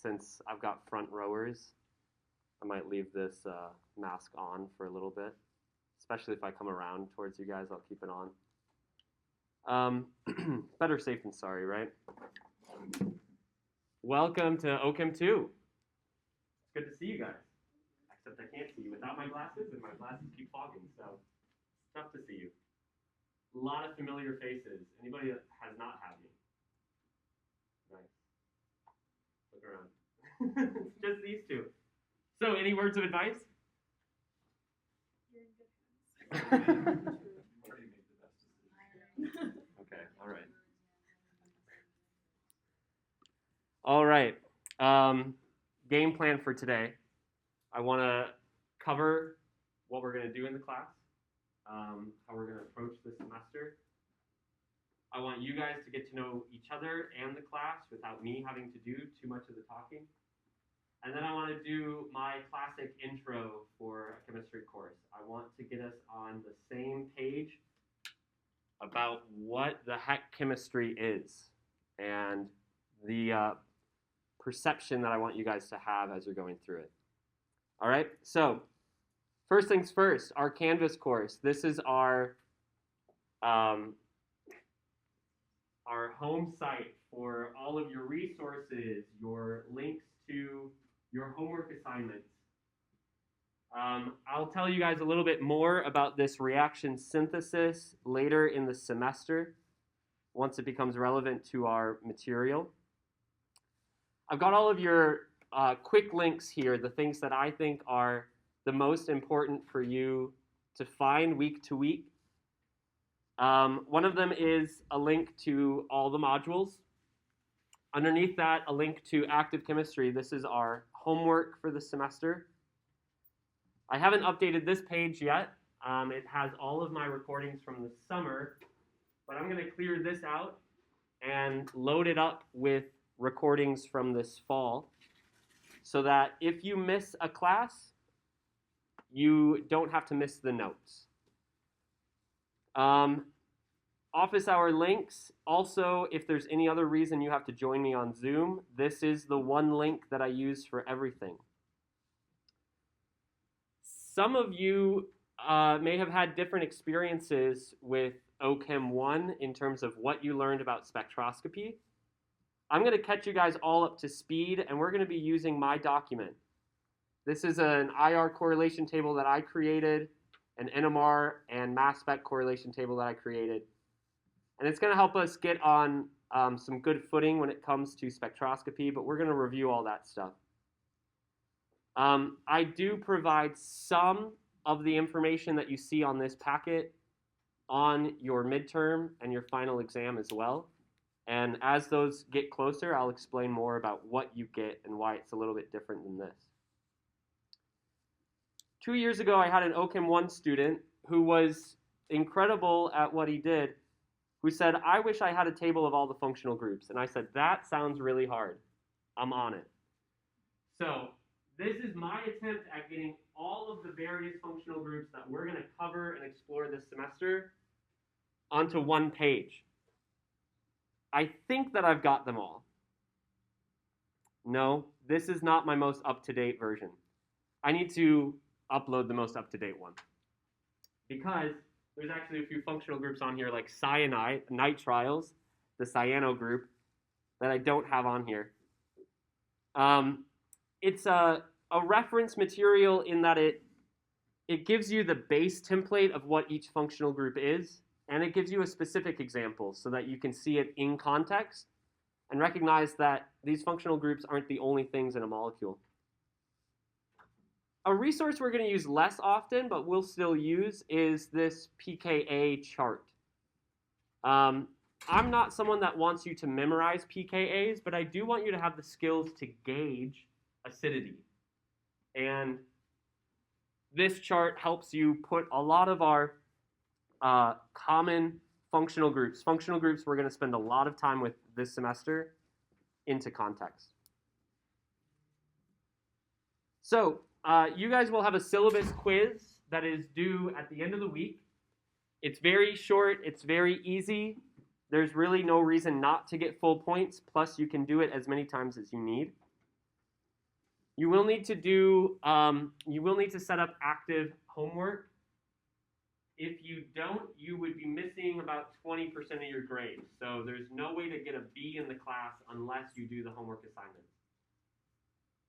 since I've got front rowers, I might leave this mask on for a little bit, especially if I come around towards you guys. I'll keep it on. Better safe than sorry, right? Welcome to OChem 2. It's good to see you guys. Except I can't see you without my glasses, and my glasses keep fogging, so it's tough to see you. A lot of familiar faces. Anybody that has not had me? Nice. Look around. It's just these two. So, any words of advice? You're in good hands. Okay, all right. All right. Game plan for today. I want to cover what we're going to do in the class, how we're going to approach this semester. I want you guys to get to know each other and the class without me having to do too much of the talking. And then I want to do my classic intro for a chemistry course. I want to get us on the same page about what the heck chemistry is and the perception that I want you guys to have as you're going through it. All right, so first things first, our Canvas course. This is our home site for all of your resources, your links to your homework assignments. I'll tell you guys a little bit more about this reaction synthesis later in the semester once it becomes relevant to our material. I've got all of your quick links here, the things that I think are the most important for you to find week to week. One of them is a link to all the modules. Underneath that, a link to active chemistry. This is our homework for the semester. I haven't updated this page yet. It has all of my recordings from the summer, but I'm going to clear this out and load it up with recordings from this fall so that if you miss a class, you don't have to miss the notes. Office hour links. Also, if there's any other reason you have to join me on Zoom, this is the one link that I use for everything. Some of you may have had different experiences with OChem 1 in terms of what you learned about spectroscopy. I'm going to catch you guys all up to speed, and we're going to be using my document. This is an IR correlation table that I created, an NMR and mass spec correlation table that I created. And it's going to help us get on some good footing when it comes to spectroscopy, but we're going to review all that stuff. I do provide some of the information that you see on this packet on your midterm and your final exam as well. And as those get closer, I'll explain more about what you get and why it's a little bit different than this. 2 years ago, I had an OChem 1 student who was incredible at what he did, who said, I wish I had a table of all the functional groups. And I said, that sounds really hard. I'm on it. So this is my attempt at getting all of the various functional groups that we're going to cover and explore this semester onto one page. I think that I've got them all. No, this is not my most up-to-date version. I need to upload the most up-to-date one because there's actually a few functional groups on here like cyanide, nitriles, the cyano group, that I don't have on here. It's a reference material in that it gives you the base template of what each functional group is, and it gives you a specific example so that you can see it in context and recognize that these functional groups aren't the only things in a molecule. A resource we're going to use less often, but we'll still use, is this pKa chart. I'm not someone that wants you to memorize pKa's, but I do want you to have the skills to gauge acidity. And this chart helps you put a lot of our common functional groups we're going to spend a lot of time with this semester, into context. So you guys will have a syllabus quiz that is due at the end of the week. It's very short, it's very easy. There's really no reason not to get full points, plus you can do it as many times as you need. You will need to set up active homework. If you don't, you would be missing about 20% of your grade. So there's no way to get a B in the class unless you do the homework assignments.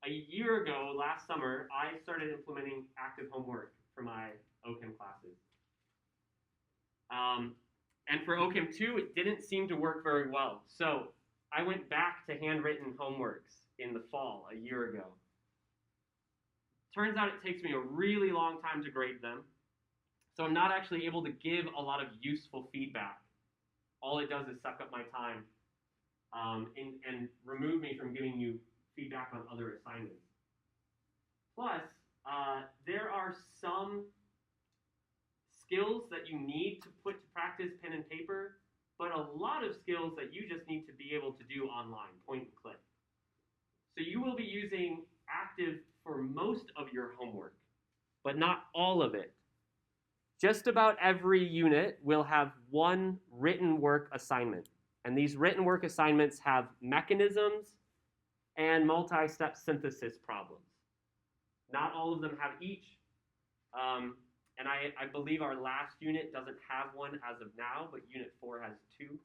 A year ago, last summer, I started implementing active homework for my OCHEM classes. And for OCHEM 2, it didn't seem to work very well. So I went back to handwritten homeworks in the fall a year ago. Turns out it takes me a really long time to grade them. So I'm not actually able to give a lot of useful feedback. All it does is suck up my time and remove me from giving you feedback on other assignments. Plus, there are some skills that you need to put to practice pen and paper, but a lot of skills that you just need to be able to do online, point and click. So you will be using Active for most of your homework, but not all of it. Just about every unit will have one written work assignment. And these written work assignments have mechanisms and multi-step synthesis problems. Not all of them have each. And I believe our last unit doesn't have one as of now, but Unit 4 has 2.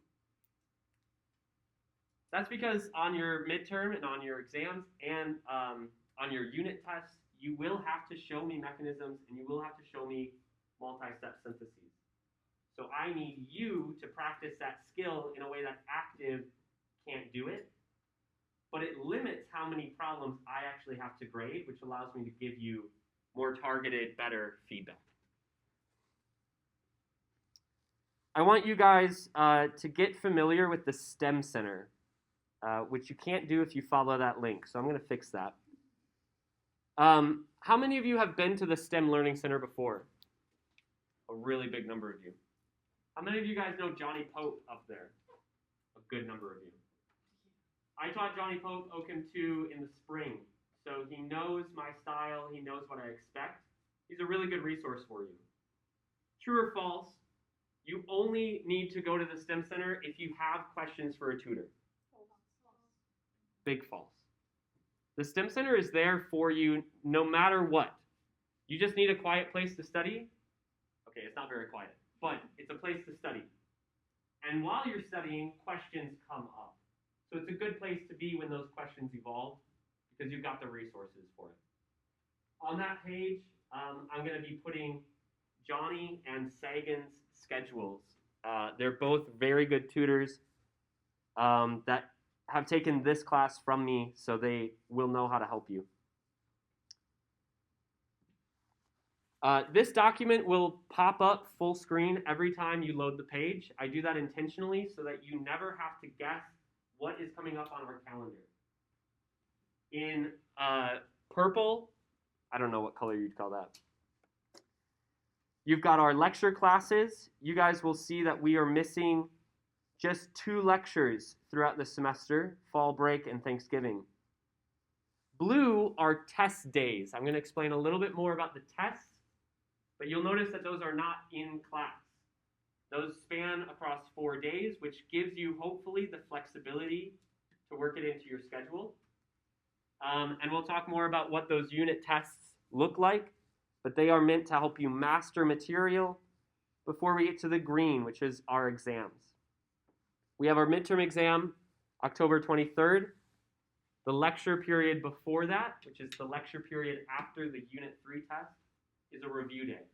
That's because on your midterm and on your exams and on your unit tests, you will have to show me mechanisms and you will have to show me multi-step syntheses. So I need you to practice that skill in a way that Active can't do it, but it limits how many problems I actually have to grade, which allows me to give you more targeted, better feedback. I want you guys to get familiar with the STEM Center, which you can't do if you follow that link, so I'm going to fix that. How many of you have been to the STEM Learning Center before? A really big number of you. How many of you guys know Johnny Pope up there? A good number of you. I taught Johnny Pope OCHEM 2 in the spring, so he knows my style, he knows what I expect. He's a really good resource for you. True or false, you only need to go to the STEM Center if you have questions for a tutor. Big false. The STEM Center is there for you no matter what. You just need a quiet place to study. Okay, it's not very quiet, but it's a place to study. And while you're studying, questions come up. So it's a good place to be when those questions evolve because you've got the resources for it. On that page, I'm going to be putting Johnny and Sagan's schedules. They're both very good tutors that have taken this class from me, so they will know how to help you. This document will pop up full screen every time you load the page. I do that intentionally so that you never have to guess what is coming up on our calendar. In purple, I don't know what color you'd call that. You've got our lecture classes. You guys will see that we are missing just 2 lectures throughout the semester, fall break and Thanksgiving. Blue are test days. I'm going to explain a little bit more about the tests, but you'll notice that those are not in class. Those span across 4 days, which gives you hopefully the flexibility to work it into your schedule. And we'll talk more about what those unit tests look like, but they are meant to help you master material before we get to the green, which is our exams. We have our midterm exam October 23rd. The lecture period before that, which is the lecture period after the Unit 3 test, is a review day.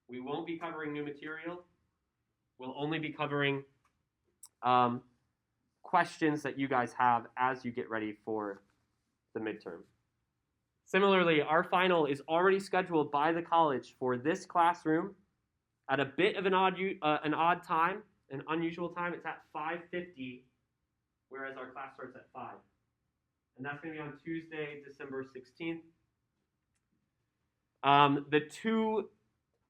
We won't be covering new material. We'll only be covering questions that you guys have as you get ready for the midterm. Similarly, our final is already scheduled by the college for this classroom at a bit of an odd time, an unusual time. It's at 5:50, whereas our class starts at 5. And that's going to be on Tuesday, December 16th. The 2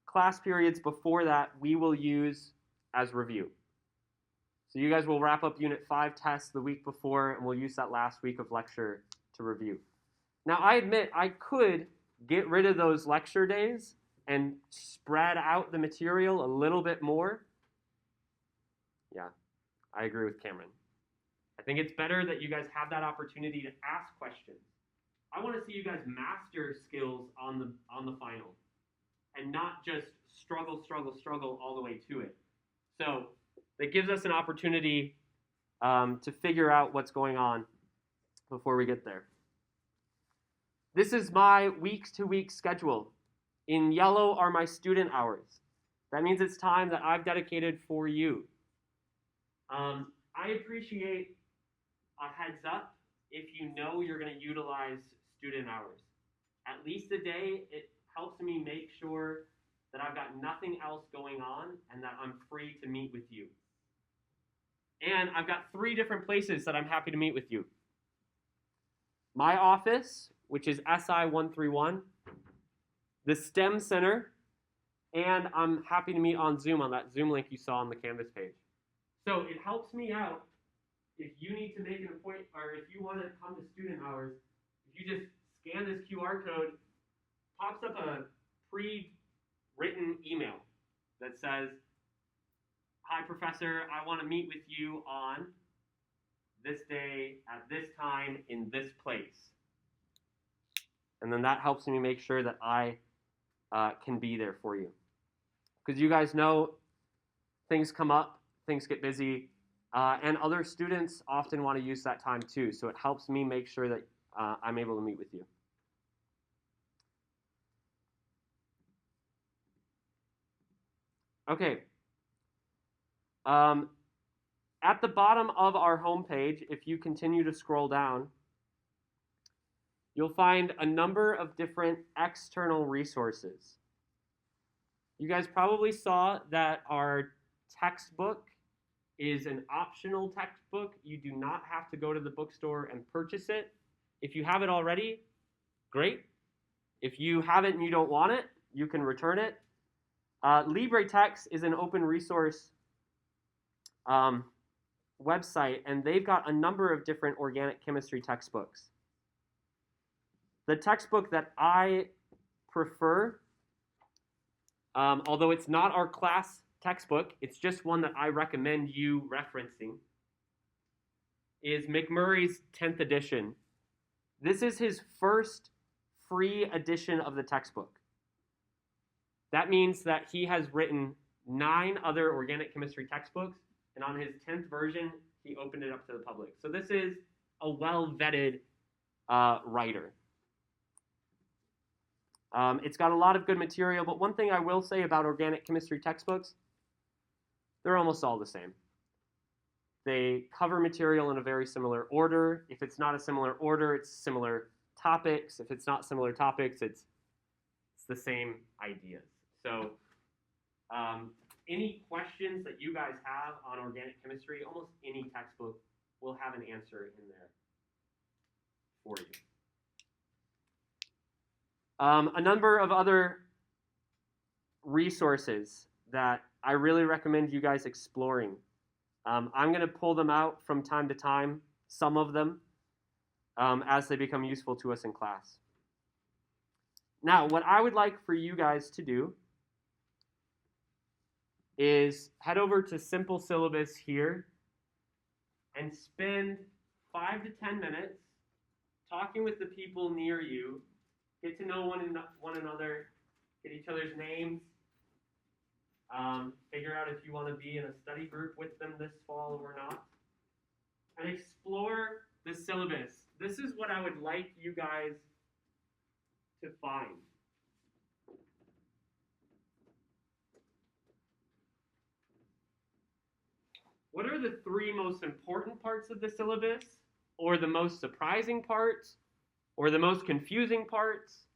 class periods before that we will use as review. So you guys will wrap up Unit 5 tests the week before, and we'll use that last week of lecture to review. Now, I admit I could get rid of those lecture days and spread out the material a little bit more. Yeah, I agree with Cameron. I think it's better that you guys have that opportunity to ask questions. I want to see you guys master skills on the final, and not just struggle all the way to it. So that gives us an opportunity to figure out what's going on before we get there. This is my week-to-week schedule. In yellow are my student hours. That means it's time that I've dedicated for you. I appreciate a heads up if you know you're going to utilize student hours. At least a day, it helps me make sure that I've got nothing else going on and that I'm free to meet with you. And I've got 3 different places that I'm happy to meet with you. My office, which is SI 131, the STEM Center, and I'm happy to meet on Zoom on that Zoom link you saw on the Canvas page. So it helps me out if you need to make an appointment, or if you want to come to student hours, if you just scan this QR code, pops up a pre-written email that says, "Hi, Professor, I want to meet with you on this day at this time in this place." And then that helps me make sure that I can be there for you. Because you guys know things come up, things get busy, and other students often want to use that time too. So it helps me make sure that I'm able to meet with you. Okay. At the bottom of our homepage, if you continue to scroll down, you'll find a number of different external resources. You guys probably saw that our textbook is an optional textbook. You do not have to go to the bookstore and purchase it. If you have it already, great. If you haven't and you don't want it, you can return it. LibreText is an open resource website, and they've got a number of different organic chemistry textbooks. The textbook that I prefer, although it's not our class textbook, it's just one that I recommend you referencing, is McMurray's 10th edition. This is his first free edition of the textbook. That means that he has written 9 other organic chemistry textbooks, and on his 10th version, he opened it up to the public. So this is a well-vetted writer. It's got a lot of good material, but one thing I will say about organic chemistry textbooks, they're almost all the same. They cover material in a very similar order. If it's not a similar order, it's similar topics. If it's not similar topics, it's the same ideas. So any questions that you guys have on organic chemistry, almost any textbook will have an answer in there for you. A number of other resources that I really recommend you guys exploring. I'm going to pull them out from time to time, some of them, as they become useful to us in class. Now, what I would like for you guys to do is head over to Simple Syllabus here and spend 5 to 10 minutes talking with the people near you. Get to know one another, get each other's names, figure out if you want to be in a study group with them this fall or not, and explore the syllabus. This is what I would like you guys to find. What are the 3 most important parts of the syllabus, or the most surprising parts, or the most confusing parts?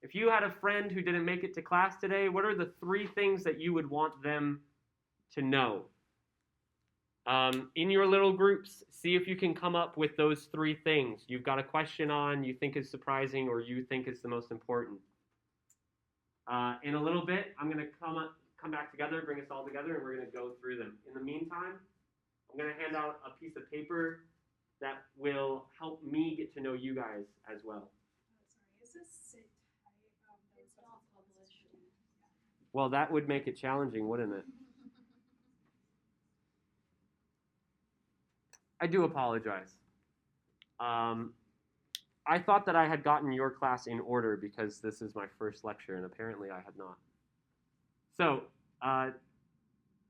If you had a friend who didn't make it to class today, what are the 3 things that you would want them to know? In your little groups, see if you can come up with those 3 things you've got a question on, you think is surprising, or you think is the most important. In a little bit, I'm going to come back together, bring us all together, and we're going to go through them. In the meantime, I'm going to hand out a piece of paper that will help me get to know you guys as well. Sorry, is this it's not published? Well, that would make it challenging, wouldn't it? I do apologize. I thought that I had gotten your class in order because this is my first lecture, and apparently I had not. So,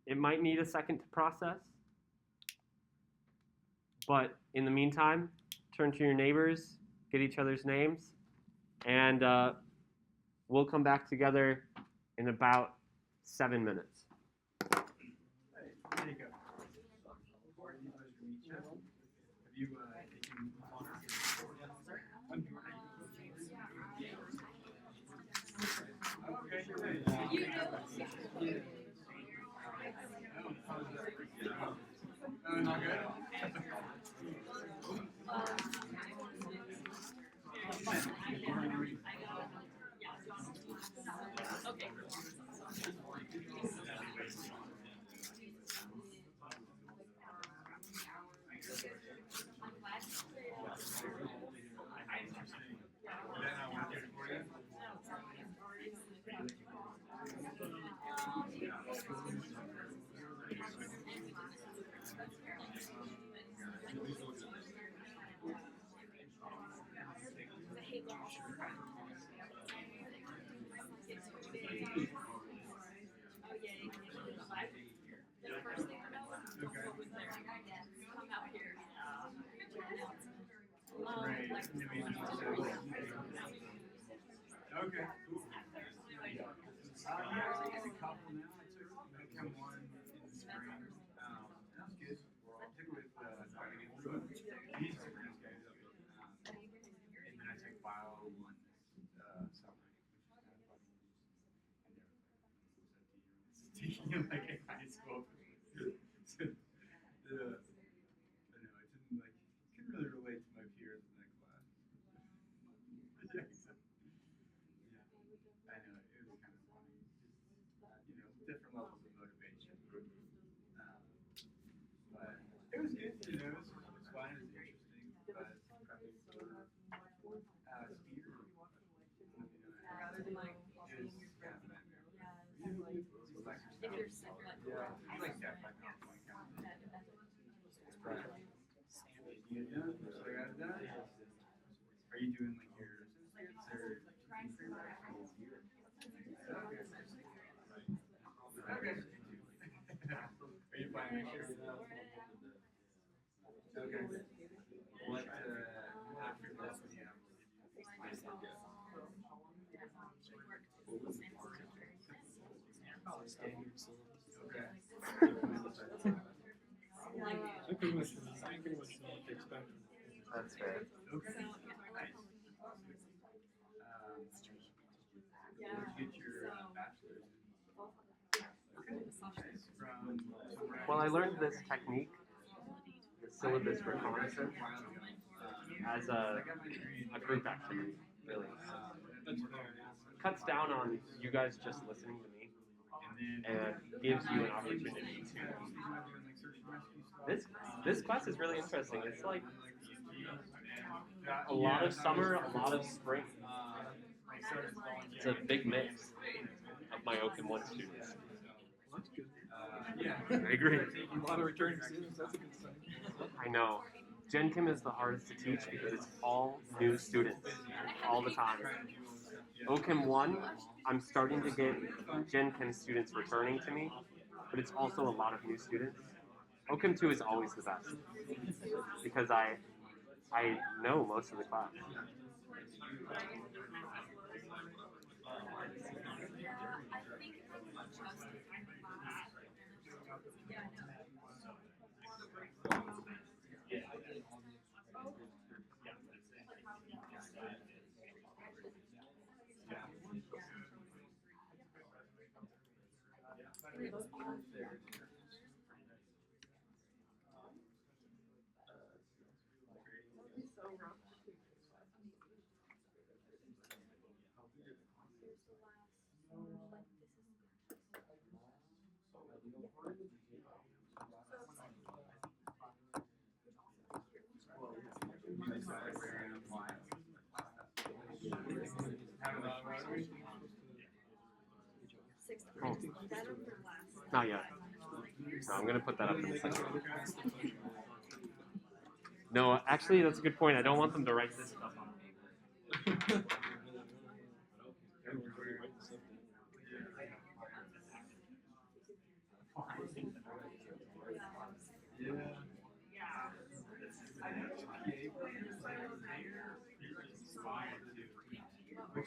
it might need a second to process, but in the meantime, turn to your neighbors, get each other's names, and we'll come back together in about 7 minutes. There you go. Before any pleasure to meet you. Have you taken Okay, cool. Yeah, I took a couple now. I took one in the spring. That was good. I took it with he's super nice guy. And then I took bio one this summer, which is kind of fun. I never taking like in high school. So, but no, I didn't like couldn't really relate to my peers in that class. Yeah, so, yeah, I know it was kind of funny. Just, different levels of motivation. But it was good. It was fun. It was interesting. But prepping for speaker, it was kind of a nightmare. Yeah, I like that by PowerPoint kind of thing. So I got it done. Are you doing like your associates or teaching for your Okay. Are you planning next year? Okay. What after this when you have Okay. I pretty much know what to expect. That's fair. Okay. Nice. Where'd you get your bachelor's? Okay. Nice. From somewhere. Well, I learned this technique, the syllabus reconnaissance, as a group activity, really. Cuts down on you guys just listening to me and gives you an opportunity to. This class is really interesting. It's like a lot of summer, a lot of spring. It's a big mix of my Oakham 1 students. That's good. I agree. A lot of returning students, that's a good sign. I know. Gen Chem is the hardest to teach because it's all new students all the time. Oakham 1, I'm starting to get Gen Chem students returning to me, but it's also a lot of new students. Oakham 2 is always the best because I know most of the class. Oh. Not yet. No, I'm gonna put that up in a second. No, actually, that's a good point. I don't want them to write this stuff on me.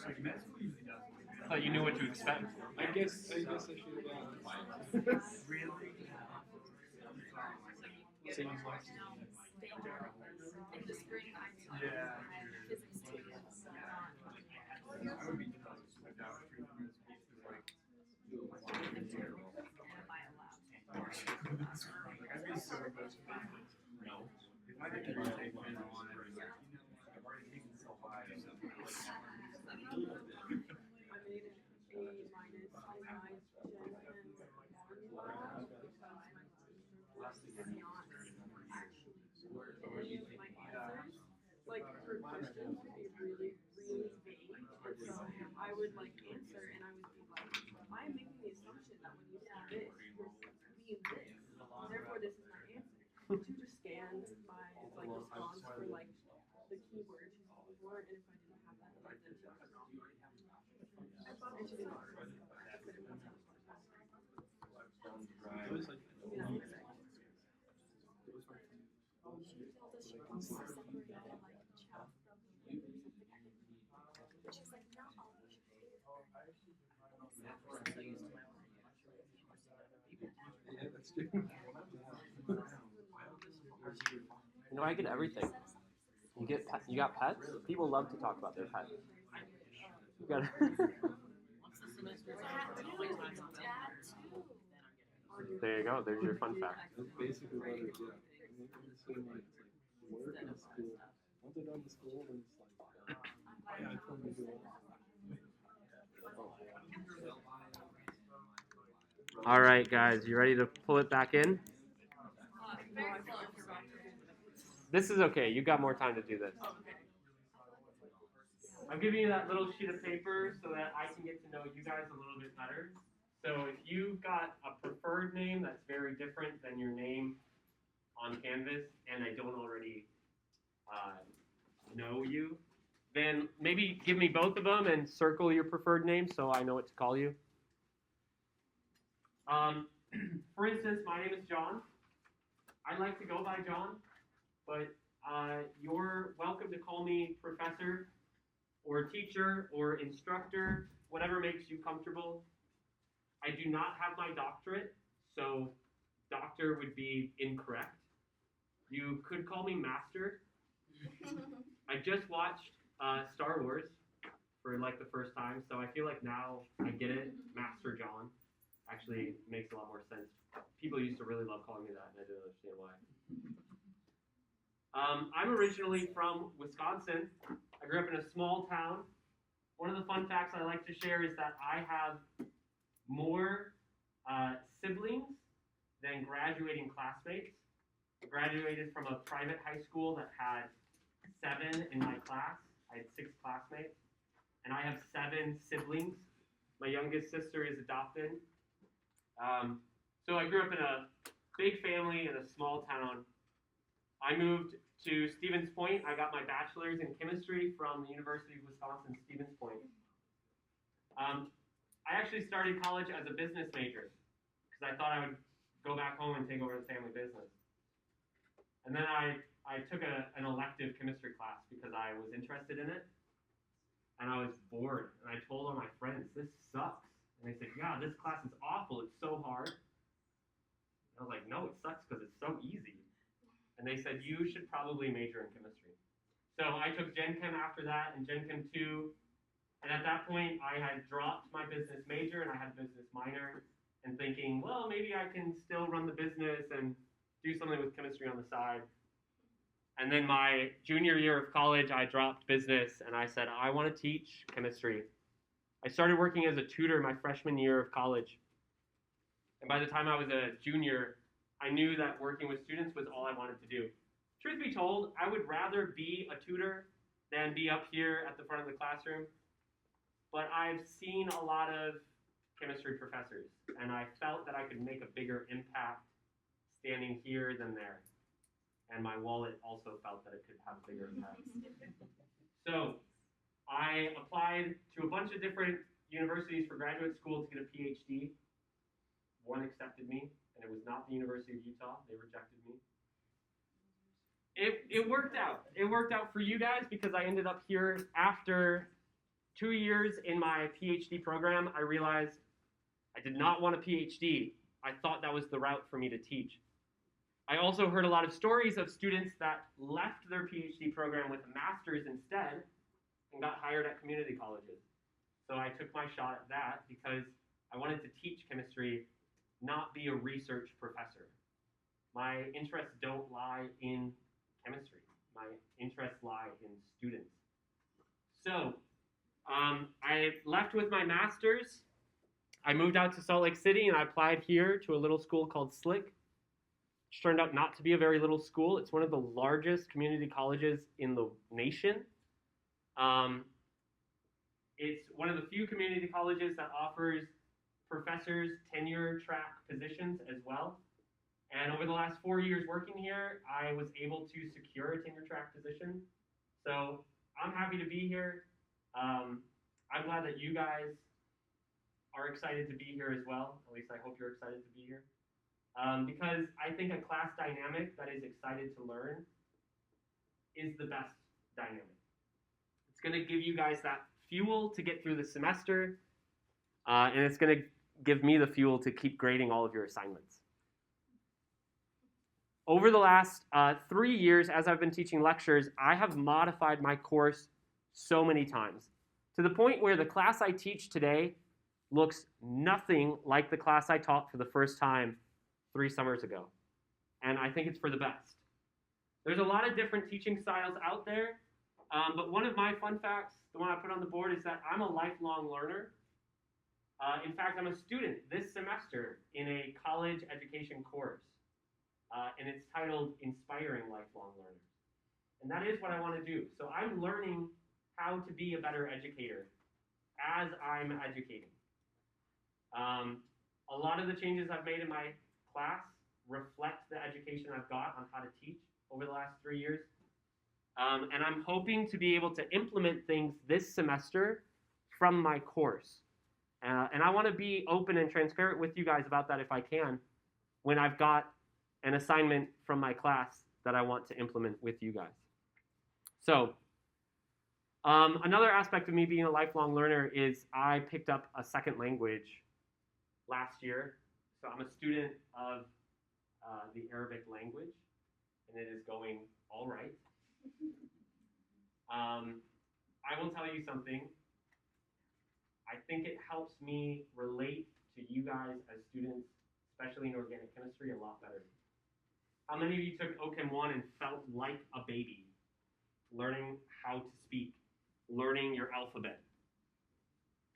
Like med school usually does. I thought you knew what to expect. I guess I should have Really? seen his last In the spring, I took Yeah. physics too. I would be jealous if that was true for most people. Like, like I'd be so frustrated. No. If I had to retake med on, I've already taken so high. I made an A minus on my gen and one lab because my teacher was not actually any of my answers. Like her questions would be really, really vague. And so I would like answer and I would be like, I'm making the assumption that when you see this, you're mean this. Therefore this is my answer. She would just scan my like response for like the keywords she's looking for, and if I didn't have that, then she was wrong. And she didn't know. It was like Yeah. it was like yeah, that's true. You know, I get everything. You got pets? People love to talk about their pets. You got. There you go. There's your fun fact. That's basically what it is. Yeah. I mean, it's sort of like, it's like work and school. Once they're done with school, then it's like, yeah, I told you to do it. All right, guys, you ready to pull it back in? This is okay. You got more time to do this. I'm giving you that little sheet of paper so that I can get to know you guys a little bit better. So if you've got a preferred name that's very different than your name on Canvas, and I don't already know you, then maybe give me both of them and circle your preferred name so I know what to call you. For instance, my name is John. I like to go by John, but you're welcome to call me professor or teacher or instructor, whatever makes you comfortable. I do not have my doctorate, so doctor would be incorrect. You could call me master. I just watched Star Wars for like the first time, so I feel like now I get it. Master John actually makes a lot more sense. People used to really love calling me that, and I didn't understand why. I'm originally from Wisconsin. I grew up in a small town. One of the fun facts I like to share is that I have more siblings than graduating classmates. I graduated from a private high school that had 7 in my class. I had 6 classmates, and I have 7 siblings. My youngest sister is adopted. So I grew up in a big family in a small town. I moved to Stevens Point. I got my bachelor's in chemistry from the University of Wisconsin, Stevens Point. I actually started college as a business major because I thought I would go back home and take over the family business. And then I took an elective chemistry class because I was interested in it. And I was bored. And I told all my friends, this sucks. And they said, yeah, this class is awful. It's so hard. And I was like, no, it sucks because it's so easy. And they said, you should probably major in chemistry. So I took Gen Chem after that and Gen Chem 2. And at that point, I had dropped my business major and I had a business minor. And thinking, well, maybe I can still run the business and do something with chemistry on the side. And then my junior year of college, I dropped business and I said, I want to teach chemistry. I started working as a tutor my freshman year of college. And by the time I was a junior, I knew that working with students was all I wanted to do. Truth be told, I would rather be a tutor than be up here at the front of the classroom. But I've seen a lot of chemistry professors, and I felt that I could make a bigger impact standing here than there. And my wallet also felt that it could have a bigger impact. So I applied to a bunch of different universities for graduate school to get a PhD. One accepted me, and it was not the University of Utah. They rejected me. It worked out. It worked out for you guys because I ended up here after 2 years in my PhD program, I realized I did not want a PhD. I thought that was the route for me to teach. I also heard a lot of stories of students that left their PhD program with a master's instead and got hired at community colleges. So I took my shot at that because I wanted to teach chemistry, not be a research professor. My interests don't lie in chemistry. My interests lie in students. So I left with my master's. I moved out to Salt Lake City and I applied here to a little school called SLIC, which turned out not to be a very little school. It's one of the largest community colleges in the nation. It's one of the few community colleges that offers professors tenure track positions as well. And over the last 4 years working here, I was able to secure a tenure track position. So I'm happy to be here. I'm glad that you guys are excited to be here as well. At least I hope you're excited to be here. Because I think a class dynamic that is excited to learn is the best dynamic. It's going to give you guys that fuel to get through the semester, and it's going to give me the fuel to keep grading all of your assignments. Over the last 3 years, as I've been teaching lectures, I have modified my course so many times, to the point where the class I teach today looks nothing like the class I taught for the first time 3 summers ago. And I think it's for the best. There's a lot of different teaching styles out there, but one of my fun facts, the one I put on the board, is that I'm a lifelong learner. In fact, I'm a student this semester in a college education course, and it's titled Inspiring Lifelong Learners. And that is what I want to do. So I'm learning how to be a better educator as I'm educating. A lot of the changes I've made in my class reflect the education I've got on how to teach over the last 3 years. And I'm hoping to be able to implement things this semester from my course. And I want to be open and transparent with you guys about that if I can, when I've got an assignment from my class that I want to implement with you guys. So another aspect of me being a lifelong learner is I picked up a second language last year. So I'm a student of the Arabic language, and it is going all right. I will tell you something. I think it helps me relate to you guys as students, especially in organic chemistry, a lot better. How many of you took OChem 1 and felt like a baby, learning how to speak, learning your alphabet?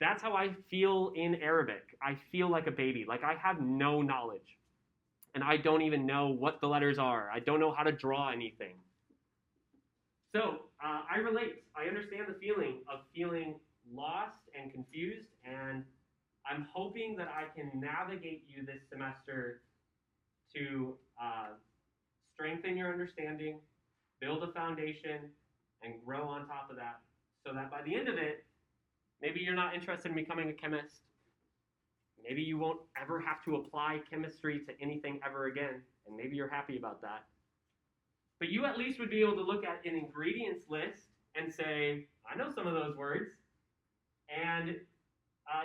That's how I feel in Arabic. I feel like a baby, like I have no knowledge. And I don't even know what the letters are. I don't know how to draw anything. So I relate. I understand the feeling of feeling lost and confused, and I'm hoping that I can navigate you this semester to strengthen your understanding, build a foundation, and grow on top of that, so that by the end of it, maybe you're not interested in becoming a chemist. Maybe you won't ever have to apply chemistry to anything ever again, and maybe you're happy about that. But you at least would be able to look at an ingredients list and say, I know some of those words, and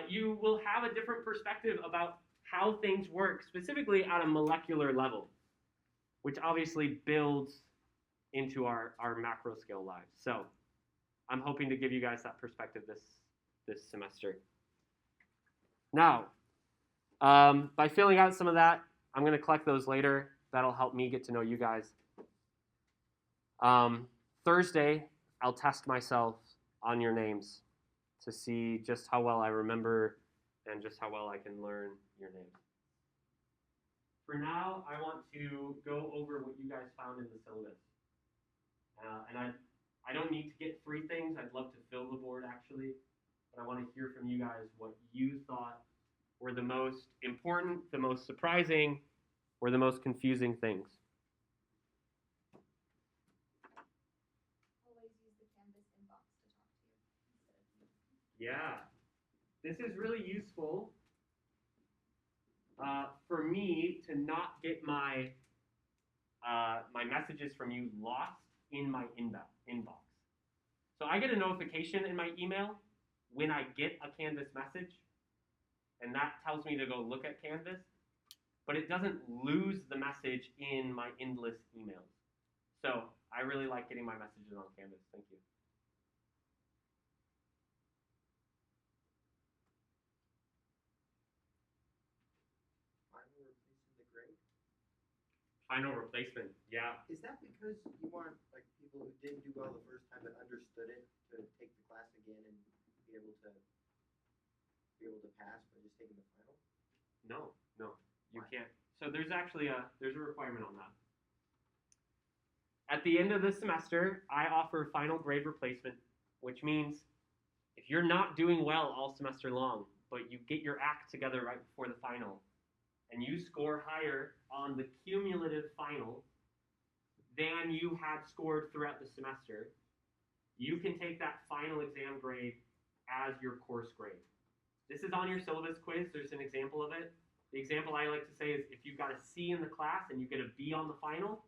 you will have a different perspective about how things work, specifically at a molecular level, which obviously builds into our macro scale lives. So I'm hoping to give you guys that perspective this semester. Now, by filling out some of that, I'm going to collect those later. That'll help me get to know you guys. Thursday, I'll test myself on your names to see just how well I remember and just how well I can learn your names. For now, I want to go over what you guys found in the syllabus. And I don't need to get free things. I'd love to fill the board, actually. But I want to hear from you guys what you thought were the most important, the most surprising, or the most confusing things. Always use the Canvas inbox to talk to you instead of me. Yeah, this is really useful for me to not get my my messages from you lost in my inbox. So I get a notification in my email when I get a Canvas message, and that tells me to go look at Canvas, but it doesn't lose the message in my endless emails. So I really like getting my messages on Canvas. Thank you. Final replacing the grade? Final replacement, yeah. Is that because you want like people who didn't do well the first time but understood it to take the class again and be able to pass by just taking the final? No, you Why? can't. So there's actually there's a requirement on that. At the end of the semester, I offer final grade replacement, which means if you're not doing well all semester long, but you get your act together right before the final, and you score higher on the cumulative final than you had scored throughout the semester, you can take that final exam grade as your course grade. This is on your syllabus quiz. There's an example of it. The example I like to say is if you've got a C in the class and you get a B on the final,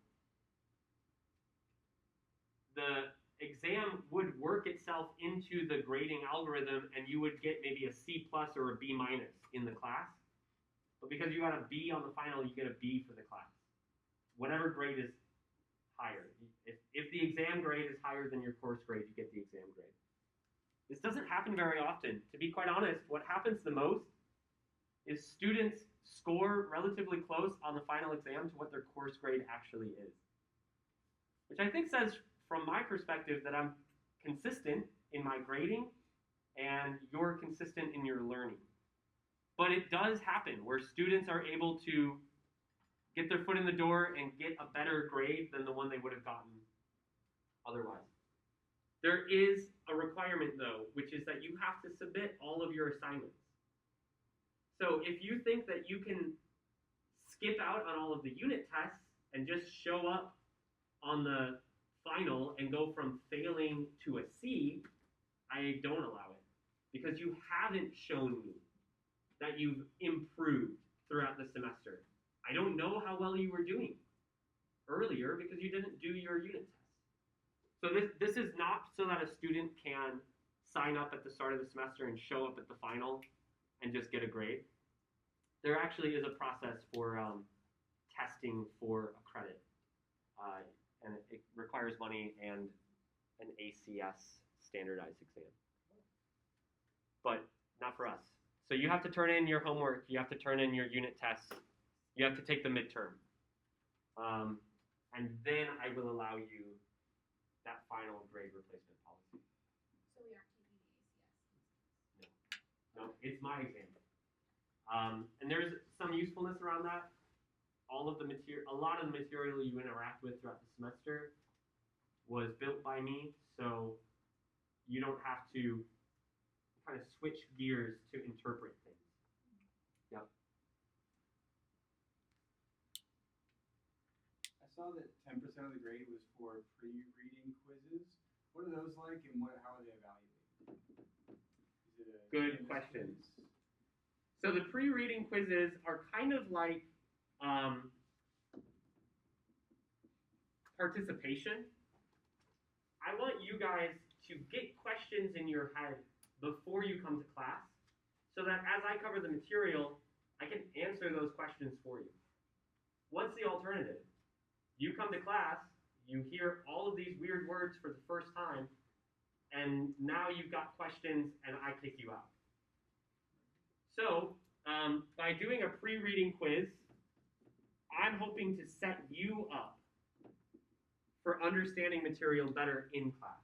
the exam would work itself into the grading algorithm and you would get maybe a C plus or a B minus in the class. But because you got a B on the final, you get a B for the class. Whatever grade is higher. If the exam grade is higher than your course grade, you get the exam grade. This doesn't happen very often. To be quite honest, what happens the most is students score relatively close on the final exam to what their course grade actually is. Which I think says, from my perspective, that I'm consistent in my grading and you're consistent in your learning. But it does happen where students are able to get their foot in the door and get a better grade than the one they would have gotten otherwise. There is a requirement, though, which is that you have to submit all of your assignments. So if you think that you can skip out on all of the unit tests and just show up on the final and go from failing to a C, I don't allow it. Because you haven't shown me that you've improved throughout the semester. I don't know how well you were doing earlier because you didn't do your unit test. So this is not so that a student can sign up at the start of the semester and show up at the final and just get a grade. There actually is a process for testing for a credit. And it requires money and an ACS standardized exam. But not for us. So you have to turn in your homework, you have to turn in your unit tests, you have to take the midterm. And then I will allow you that final grade replacement policy. So we aren't taking the ACS. No, it's my exam. And there's some usefulness around that. A lot of the material you interact with throughout the semester was built by me, so you don't have to kind of switch gears to interpret things. Yep. I saw that 10% of the grade was for pre-reading quizzes. What are those like, and how are they evaluated? Is it a Good Canvas question. quiz? So the pre-reading quizzes are kind of like participation. I want you guys to get questions in your head before you come to class so that as I cover the material, I can answer those questions for you. What's the alternative? You come to class, you hear all of these weird words for the first time, and now you've got questions and I kick you out. So, by doing a pre-reading quiz, I'm hoping to set you up for understanding material better in class.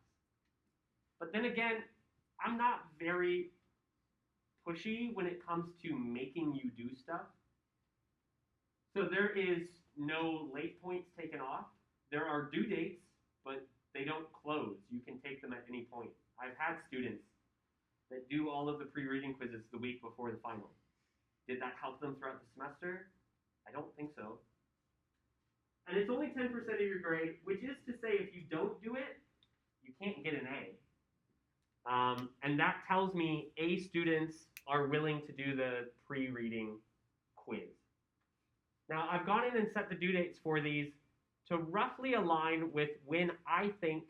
But then again, I'm not very pushy when it comes to making you do stuff. So there is no late points taken off. There are due dates, but they don't close. You can take them at any point. I've had students that do all of the pre-reading quizzes the week before the final. Did that help them throughout the semester? I don't think so. And it's only 10% of your grade, which is to say if you don't do it, you can't get an A. And that tells me A students are willing to do the pre-reading quiz. Now, I've gone in and set the due dates for these to roughly align with when I think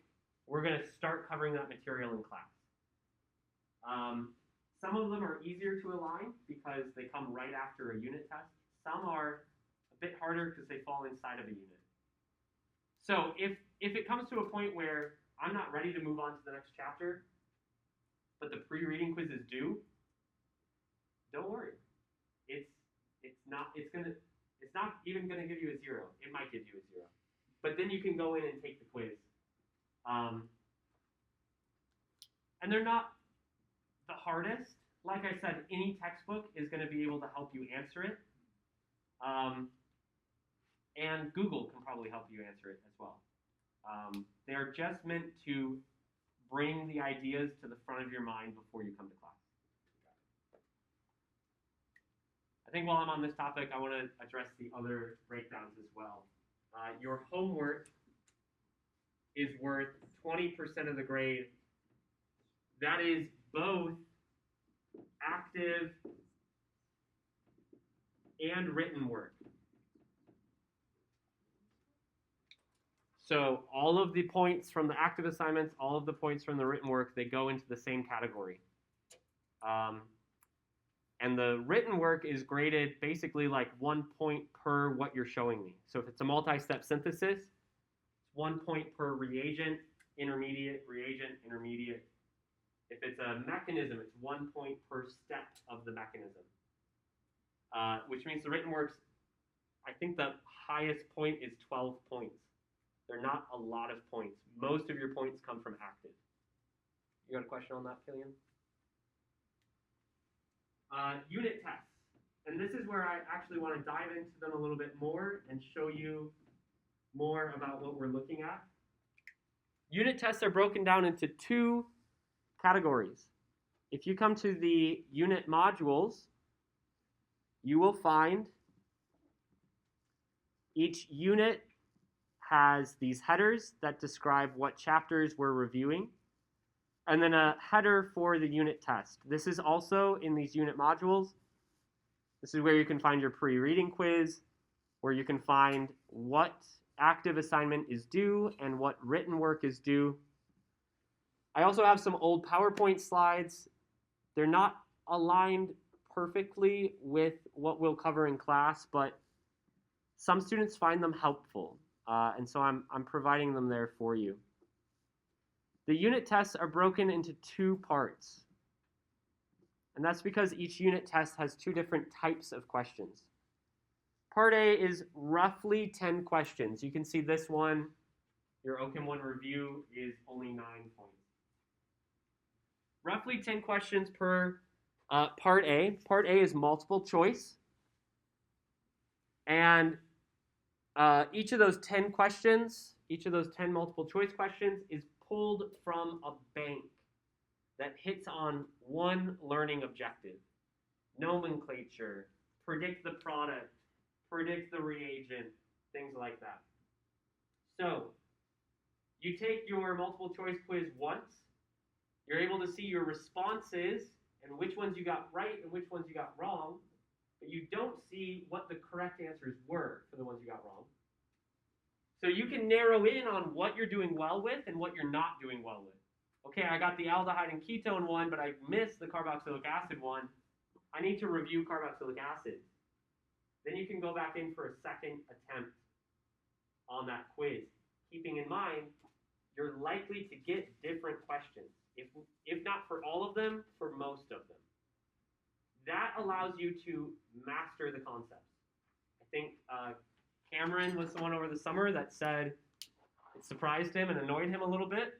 we're going to start covering that material in class. Some of them are easier to align because they come right after a unit test. Some are a bit harder because they fall inside of a unit. So if it comes to a point where I'm not ready to move on to the next chapter, but the pre-reading quiz is due, don't worry. It's not even gonna give you a 0. It might give you a 0. But then you can go in and take the quiz. And they're not the hardest. Like I said, any textbook is going to be able to help you answer it. And Google can probably help you answer it as well. They're just meant to bring the ideas to the front of your mind before you come to class. I think while I'm on this topic, I want to address the other breakdowns as well. Your homework is worth 20% of the grade. That is both active and written work. So all of the points from the active assignments, all of the points from the written work, they go into the same category. And the written work is graded basically like 1 point per what you're showing me. So if it's a multi-step synthesis, it's 1 point per reagent, intermediate, reagent, intermediate. If it's a mechanism, it's 1 point per step of the mechanism. Which means the written works, I think the highest point is 12 points. They're not a lot of points. Most of your points come from active. You got a question on that, Killian? Unit tests. And this is where I actually want to dive into them a little bit more and show you more about what we're looking at. Unit tests are broken down into 2 categories. If you come to the unit modules, you will find each unit has these headers that describe what chapters we're reviewing, and then a header for the unit test. This is also in these unit modules. This is where you can find your pre-reading quiz, where you can find what active assignment is due and what written work is due. I also have some old PowerPoint slides. They're not aligned perfectly with what we'll cover in class, but some students find them helpful, and so I'm providing them there for you. The unit tests are broken into 2 parts, and that's because each unit test has 2 different types of questions. Part A is roughly 10 questions. You can see this one, your OCHEM 1 review, is only 9 points. Roughly 10 questions per Part A. Part A is multiple choice. And each of those 10 questions, each of those 10 multiple choice questions is pulled from a bank that hits on one learning objective. Nomenclature, predict the product, predict the reagent, things like that. So, you take your multiple choice quiz once, you're able to see your responses and which ones you got right and which ones you got wrong, but you don't see what the correct answers were for the ones you got wrong. So you can narrow in on what you're doing well with and what you're not doing well with. Okay, I got the aldehyde and ketone one, but I missed the carboxylic acid one. I need to review carboxylic acid. Then you can go back in for a second attempt on that quiz, keeping in mind you're likely to get different questions, if not for all of them, for most of them. That allows you to master the concepts. I think Cameron was the one over the summer that said it surprised him and annoyed him a little bit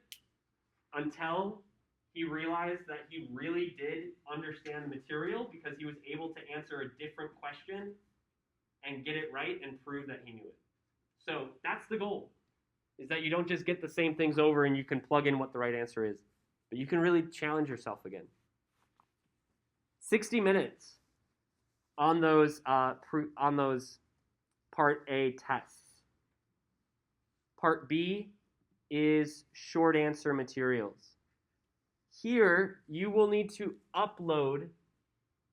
until he realized that he really did understand the material because he was able to answer a different question and get it right and prove that he knew it. So that's the goal, is that you don't just get the same things over and you can plug in what the right answer is, but you can really challenge yourself again. 60 minutes on those Part A tests. Part B is short answer materials. Here, you will need to upload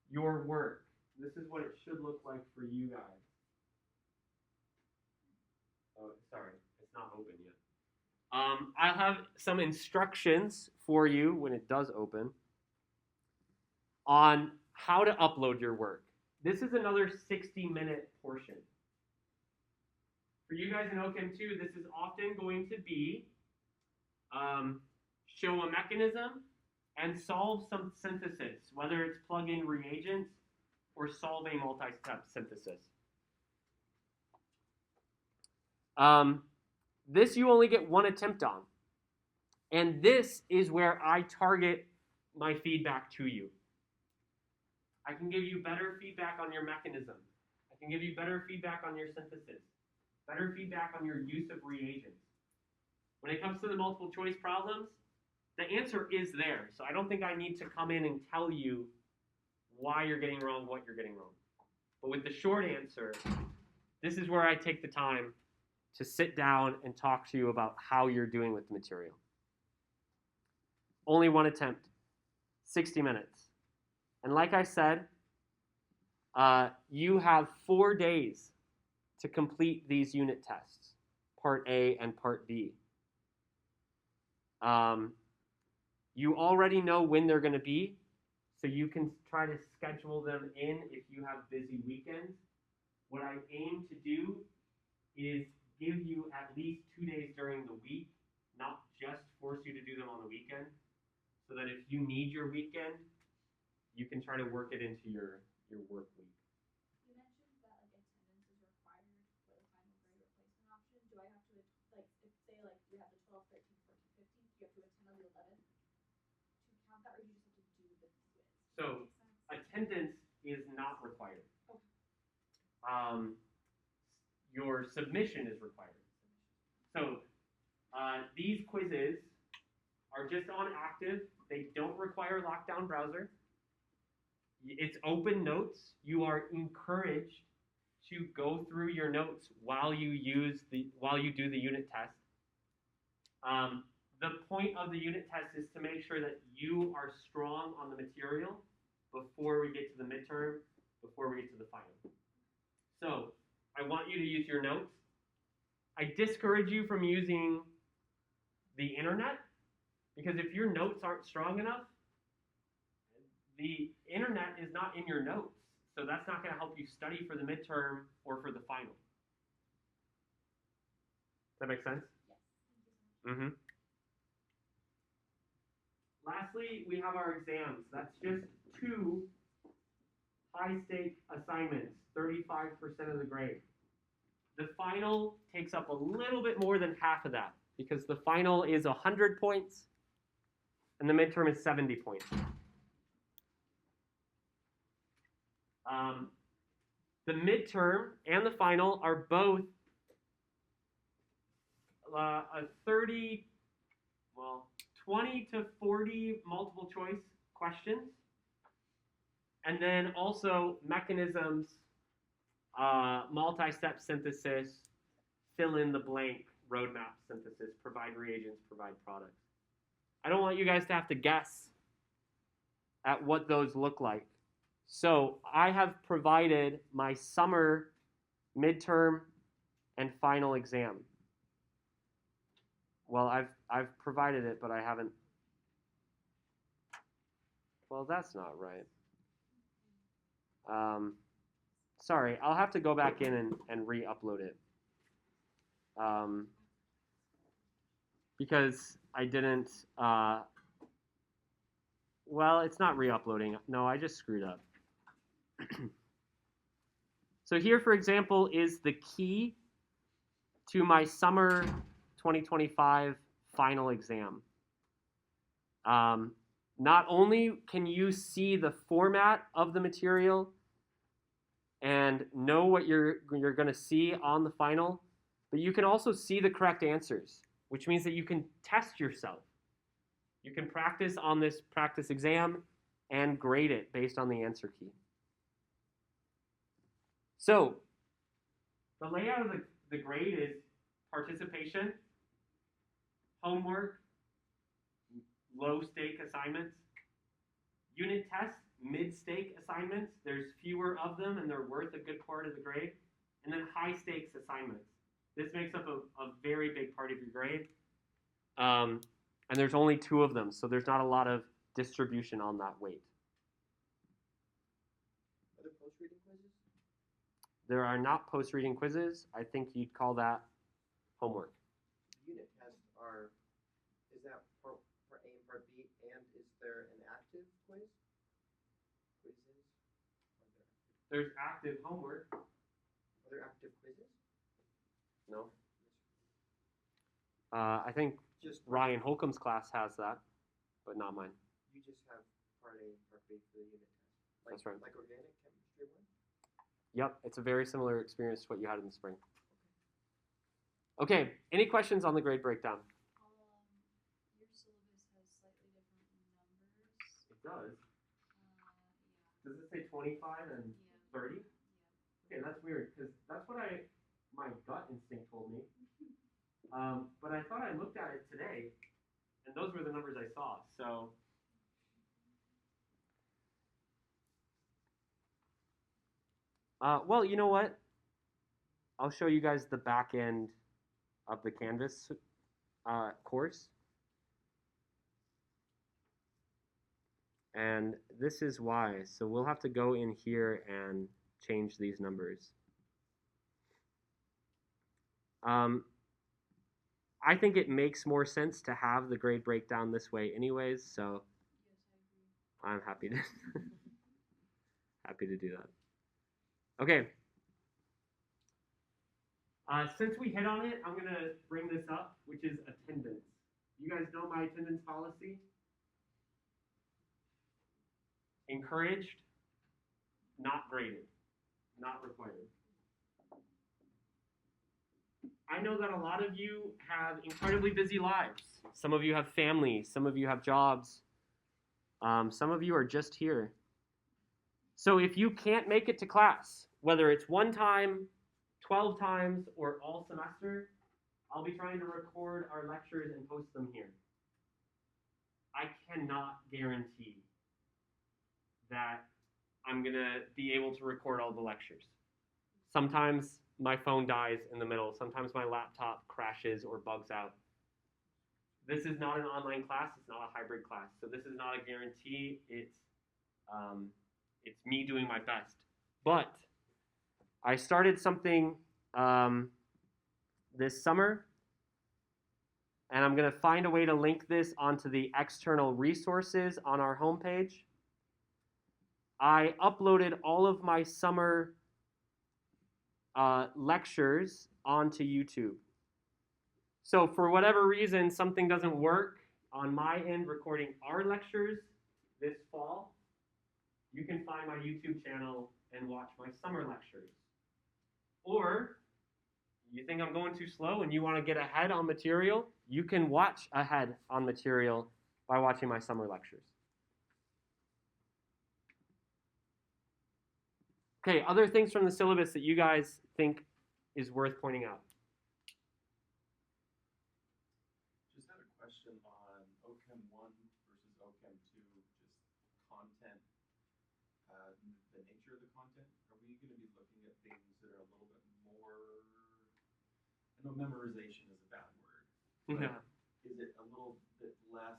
your work. This is what it should look like for you guys. Oh, sorry, it's not open yet. I'll have some instructions for you when it does open. on how to upload your work. This is another 60-minute portion. For you guys in OChem 2, this is often going to be show a mechanism and solve some synthesis, whether it's plug-in reagents or solve a multi-step synthesis. This you only get one attempt on. And this is where I target my feedback to you. I can give you better feedback on your mechanism. I can give you better feedback on your synthesis, better feedback on your use of reagents. When it comes to the multiple choice problems, the answer is there. So I don't think I need to come in and tell you why you're getting wrong, what you're getting wrong. But with the short answer, this is where I take the time to sit down and talk to you about how you're doing with the material. Only one attempt, 60 minutes. And like I said, you have 4 days to complete these unit tests, Part A and Part B. You already know when they're going to be, so you can try to schedule them in if you have busy weekends. What I aim to do is give you at least 2 days during the week, not just force you to do them on the weekend, so that if you need your weekend, you can try to work it into your work week. You mentioned that like attendance is required for the final grade replacement option. Do I have to like if say like you have the 12th, 13th, 14th, 15th, do you have to attend on the 11th to count that, or do you just have to do the quiz? So attendance is not required. Okay. Your submission is required. So these quizzes are just on active. They don't require lockdown browser. It's open notes. You are encouraged to go through your notes while you do the unit test. The point of the unit test is to make sure that you are strong on the material before we get to the midterm, before we get to the final. So I want you to use your notes. I discourage you from using the internet, because if your notes aren't strong enough, the internet is not in your notes. So that's not going to help you study for the midterm or for the final. Does that make sense? Yes. Thank you so much. Lastly, we have our exams. That's just 2 high-stake assignments, 35% of the grade. The final takes up a little bit more than half of that, because the final is 100 points and the midterm is 70 points. The midterm and the final are both a 20 to 40 multiple choice questions, and then also mechanisms, multi-step synthesis, fill in the blank roadmap synthesis, provide reagents, provide products. I don't want you guys to have to guess at what those look like. So I have provided my summer, midterm, and final exam. Well, I've provided it, but I haven't. Well, that's not right. Sorry, I'll have to go back in and re-upload it. Because I didn't, well, it's not re-uploading. No, I just screwed up. So here, for example, is the key to my summer 2025 final exam. Not only can you see the format of the material and know what you're going to see on the final, but you can also see the correct answers, which means that you can test yourself. You can practice on this practice exam and grade it based on the answer key. So the layout of the grade is participation, homework, low-stake assignments, unit tests, mid-stake assignments. There's fewer of them, and they're worth a good part of the grade. And then high-stakes assignments. This makes up a very big part of your grade. And there's only 2 of them, so there's not a lot of distribution on that weight. There are not post-reading quizzes. I think you'd call that homework. Unit tests are, is that for A and part B, and is there an active quiz? Quizzes? There's active homework. Are there active quizzes? No. I think Just, Ryan Holcomb's class has that, but not mine. you just have part A and part B for the unit test? Like, That's right. Like organic chemistry one? Yep, it's a very similar experience to what you had in the spring. Okay, any questions on the grade breakdown? Your syllabus has slightly different numbers. It does. Yeah. Does it say 25 and 30? Okay, that's weird because that's what my gut instinct told me. But I thought I looked at it today, and those were the numbers I saw. So, well, you know what? I'll show you guys the back end of the Canvas course. And this is why. So we'll have to go in here and change these numbers. I think it makes more sense to have the grade breakdown this way anyways, so I'm happy to happy to do that. Okay. Since we hit on it, I'm going to bring this up, which is attendance. You guys know my attendance policy? Encouraged, not graded, not required. I know that a lot of you have incredibly busy lives. Some of you have families, some of you have jobs, some of you are just here. So if you can't make it to class, whether it's one time, 12 times, or all semester, I'll be trying to record our lectures and post them here. I cannot guarantee that I'm going to be able to record all the lectures. Sometimes my phone dies in the middle. Sometimes my laptop crashes or bugs out. This is not an online class. It's not a hybrid class. So this is not a guarantee. It's me doing my best. But I started something this summer, and I'm going to find a way to link this onto the external resources on our homepage. I uploaded all of my summer lectures onto YouTube. So for whatever reason, something doesn't work on my end recording our lectures this fall, you can find my YouTube channel and watch my summer lectures. Or you think I'm going too slow and you want to get ahead on material, you can watch ahead on material by watching my summer lectures. Okay, other things from the syllabus that you guys think is worth pointing out. Just had a question on OChem 1 versus OChem 2, just content, the nature of the content. Are we going to be looking at things that are a little bit more, I know memorization is a bad word, but Yeah. is it a little bit less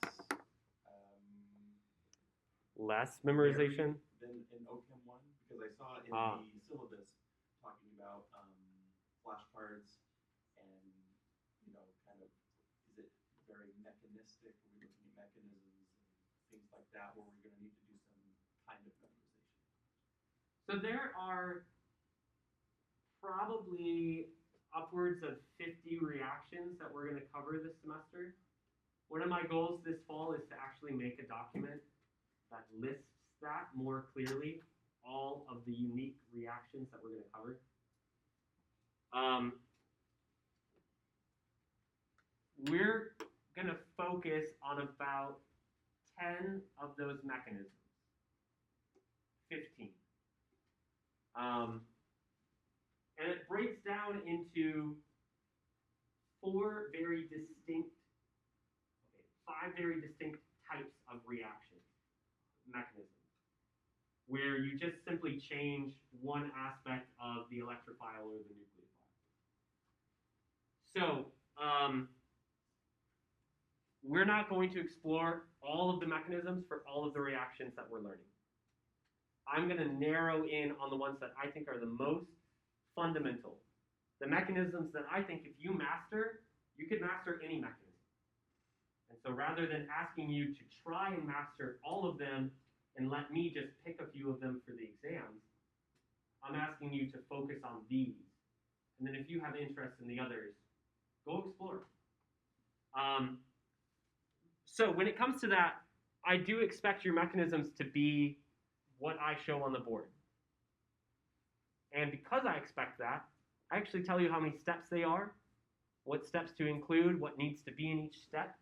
Less memorization? than in OChem 1? Because I saw in the syllabus talking about flashcards and, you know, kind of, is it very mechanistic? Are we looking at mechanisms and things like that where we're going to need to do some kind of memorization? So there are probably upwards of 50 reactions that we're going to cover this semester. One of my goals this fall is to actually make a document that lists that more clearly, all of the unique reactions that we're going to cover. We're going to focus on about 10 of those mechanisms. 15. And it breaks down into five very distinct types of reactions, mechanisms, where you just simply change one aspect of the electrophile or the nucleophile. So, we're not going to explore all of the mechanisms for all of the reactions that we're learning. I'm going to narrow in on the ones that I think are the most fundamental. The mechanisms that I think if you master, you could master any mechanism. And so rather than asking you to try and master all of them and let me just pick a few of them for the exams, I'm asking you to focus on these. And then if you have interest in the others, go explore. So when it comes to that, I do expect your mechanisms to be what I show on the board. And because I expect that, I actually tell you how many steps they are, what steps to include, what needs to be in each step.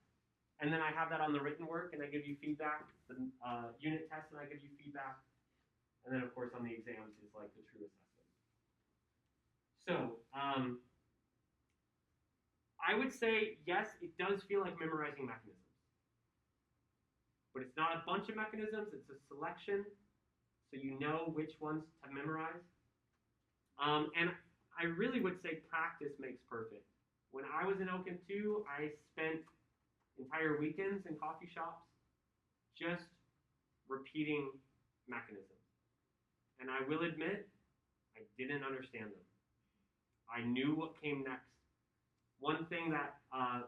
And then I have that on the written work, and I give you feedback, the unit test, and I give you feedback. And then, of course, on the exams is like the true assessment. So, I would say, yes, it does feel like memorizing mechanisms. But it's not a bunch of mechanisms, it's a selection, so you know which ones to memorize. And I really would say practice makes perfect. When I was in OCHEM 2, I spent entire weekends in coffee shops just repeating mechanisms. And I will admit, I didn't understand them. I knew what came next. One thing that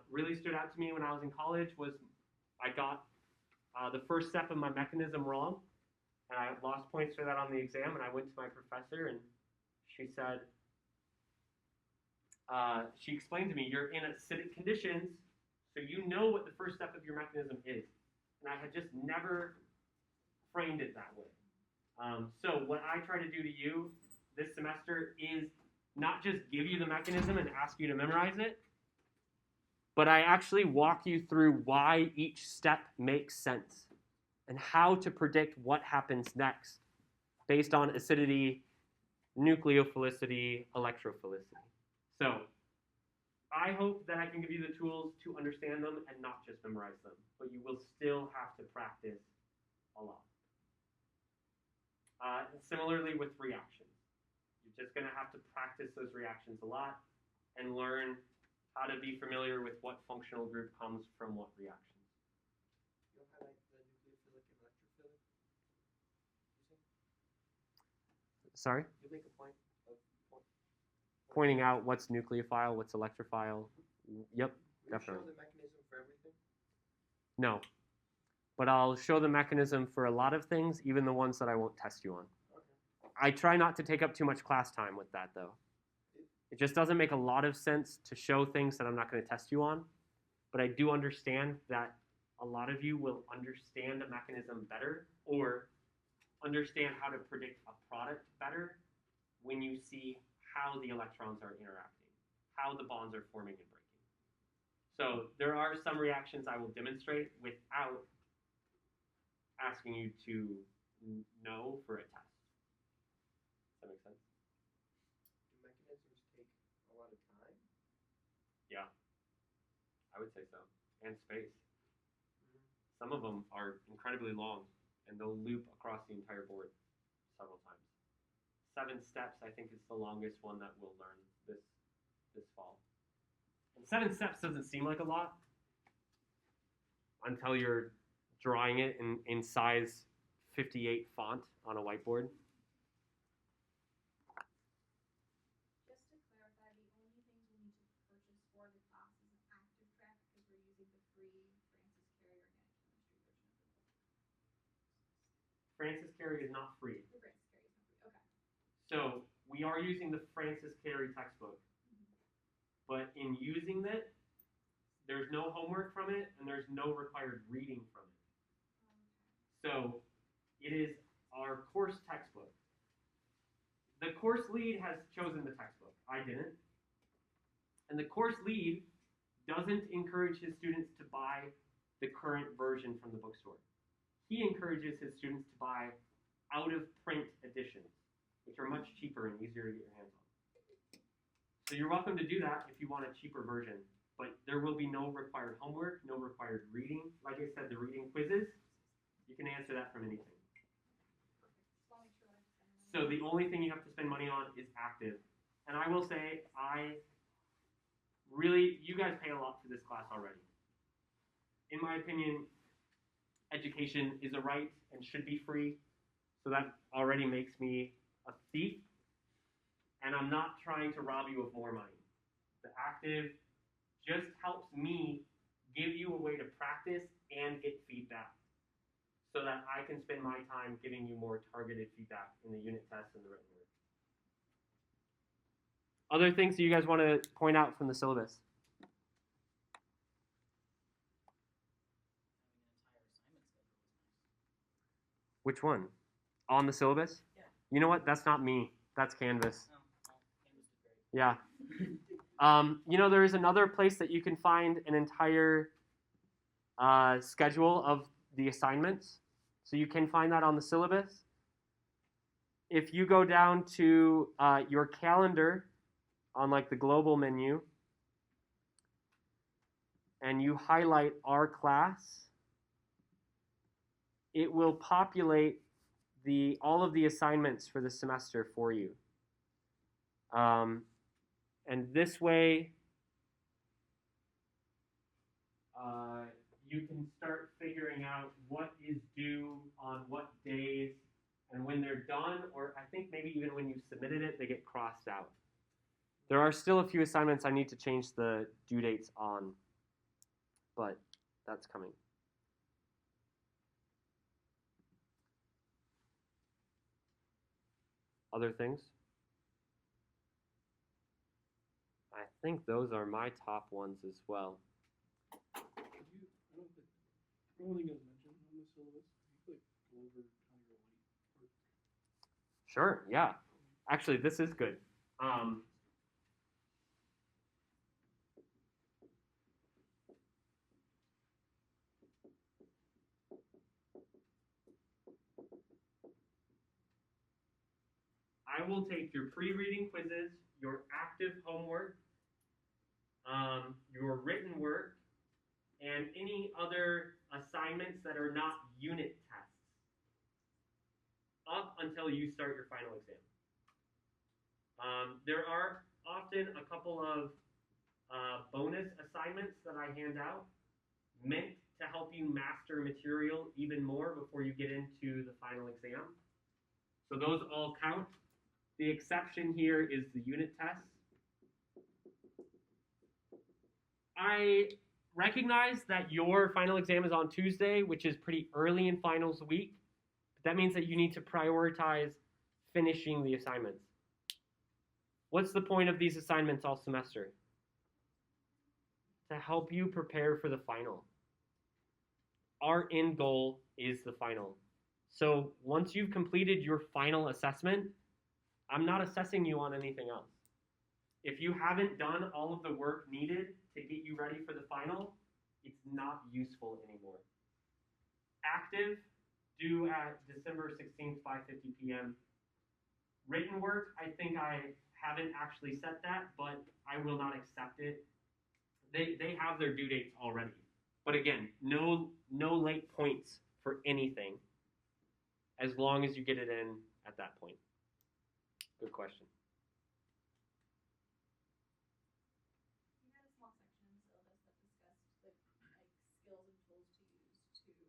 really stood out to me when I was in college was I got the first step of my mechanism wrong, and I lost points for that on the exam, and I went to my professor, and she said, she explained to me, you're in acidic conditions, so you know what the first step of your mechanism is. And I had just never framed it that way. So what I try to do to you this semester is not just give you the mechanism and ask you to memorize it, but I actually walk you through why each step makes sense and how to predict what happens next based on acidity, nucleophilicity, electrophilicity. So I hope that I can give you the tools to understand them and not just memorize them, but you will still have to practice a lot. Similarly with reactions. You're just going to have to practice those reactions a lot and learn how to be familiar with what functional group comes from what reactions. You'll highlight the nucleophilic and electrophilic. Sorry? You'll make a point of Pointing out what's nucleophile, what's electrophile. Yep, Will definitely. you show the mechanism for everything? No. But I'll show the mechanism for a lot of things, even the ones that I won't test you on. Okay. I try not to take up too much class time with that, though. It just doesn't make a lot of sense to show things that I'm not going to test you on. But I do understand that a lot of you will understand a mechanism better or understand how to predict a product better when you see how the electrons are interacting, how the bonds are forming and breaking. So there are some reactions I will demonstrate without asking you to know for a test. Does that make sense? Do mechanisms take a lot of time? Yeah, I would say so. And space. Some of them are incredibly long, and they'll loop across the entire board several times. 7 steps, I think, is the longest one that we'll learn this fall. And 7 steps doesn't seem like a lot until you're drawing it in size 58 font on a whiteboard. Just to clarify, the only things we need to purchase for the class is an active track because we're using the free Francis Carey organic chemistry version of the book. Francis Carey is not free. The Francis Carey is not free. Okay. So we are using the Francis Carey textbook. But in using it, there's no homework from it, and there's no required reading from it. So it is our course textbook. The course lead has chosen the textbook. I didn't. And the course lead doesn't encourage his students to buy the current version from the bookstore. He encourages his students to buy out-of-print editions, which are much cheaper and easier to get your hands on. So you're welcome to do that if you want a cheaper version, but there will be no required homework, no required reading. Like I said, the reading quizzes, you can answer that from anything. So the only thing you have to spend money on is active. And I will say, you guys pay a lot for this class already. In my opinion, education is a right and should be free. So that already makes me a thief. and I'm not trying to rob you of more money. The active just helps me give you a way to practice and get feedback so that I can spend my time giving you more targeted feedback in the unit tests and the written work. Other things that you guys want to point out from the syllabus? Which one? On the syllabus? Yeah. You know what? That's not me. That's Canvas. Oh, Canvas is great. Yeah. You know, there is another place that you can find an entire schedule of the assignments. So you can find that on the syllabus. If you go down to your calendar on like the global menu and you highlight our class, it will populate all of the assignments for the semester for you. And this way, you can start figuring out what is due on what days and when they're done, or I think maybe even when you've submitted it, they get crossed out. There are still a few assignments I need to change the due dates on, but that's coming. Other things? I think those are my top ones as well. One thing is mentioned on the syllabus, you go over kind of your light work. Sure, yeah. Actually, this is good. I will take your pre-reading quizzes, your active homework, your written work, and any other assignments that are not unit tests up until you start your final exam. There are often a couple of bonus assignments that I hand out meant to help you master material even more before you get into the final exam. So those all count. The exception here is the unit tests. I recognize that your final exam is on Tuesday, which is pretty early in finals week. But that means that you need to prioritize finishing the assignments. What's the point of these assignments all semester? To help you prepare for the final. Our end goal is the final. So once you've completed your final assessment, I'm not assessing you on anything else. If you haven't done all of the work needed to get you ready for the final, it's not useful anymore. Active, due at December 16th, 5:50 p.m. Written work, I think I haven't actually set that, but I will not accept it. They have their due dates already. But again, no late points for anything as long as you get it in at that point. Good question. You had a small section in the syllabus that discussed like skills and tools to use to do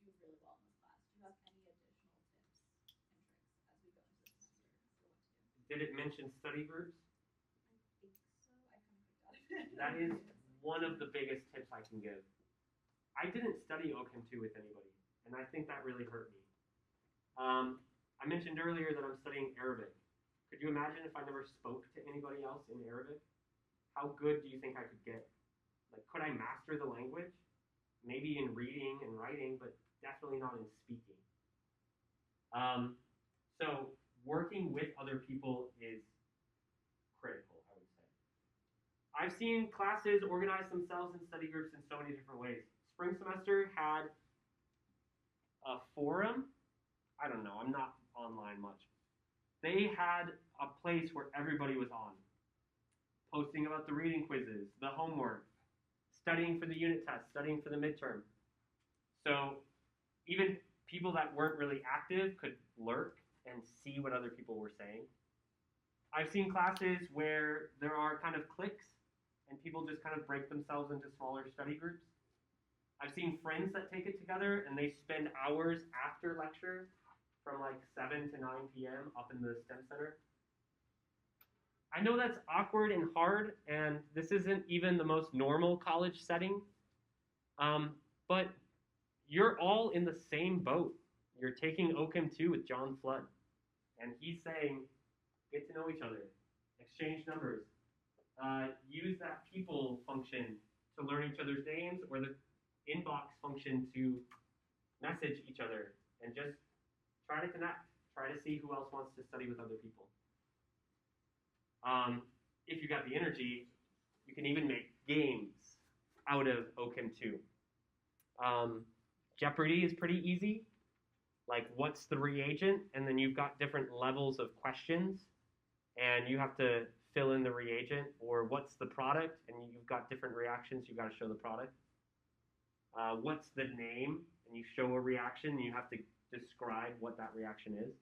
really well in this class. Do you have any additional tips and tricks as we go into this semester for what to do? Did it mention study groups? I think so. I kind of picked out. That is one of the biggest tips I can give. I didn't study OChem 2 with anybody, and I think that really hurt me. I mentioned earlier that I'm studying Arabic. Could you imagine if I never spoke to anybody else in Arabic? How good do you think I could get? Like, could I master the language? Maybe in reading and writing, but definitely not in speaking. So working with other people is critical, I would say. I've seen classes organize themselves in study groups in so many different ways. Spring semester had a forum. I don't know, I'm not online much. They had a place where everybody was on, posting about the reading quizzes, the homework, studying for the unit test, studying for the midterm. So even people that weren't really active could lurk and see what other people were saying. I've seen classes where there are kind of cliques and people just kind of break themselves into smaller study groups. I've seen friends that take it together and they spend hours after lecture from like 7 to 9 p.m. up in the STEM Center. I know that's awkward and hard, and this isn't even the most normal college setting, but you're all in the same boat. You're taking OChem 2 with John Flood, and he's saying, get to know each other, exchange numbers, use that people function to learn each other's names, or the inbox function to message each other, and just try to connect, try to see who else wants to study with other people. If you got the energy, you can even make games out of OChem 2. Jeopardy is pretty easy. Like, what's the reagent? And then you've got different levels of questions, and you have to fill in the reagent, or what's the product? And you've got different reactions. You've got to show the product. What's the name? And you show a reaction, and you have to describe what that reaction is.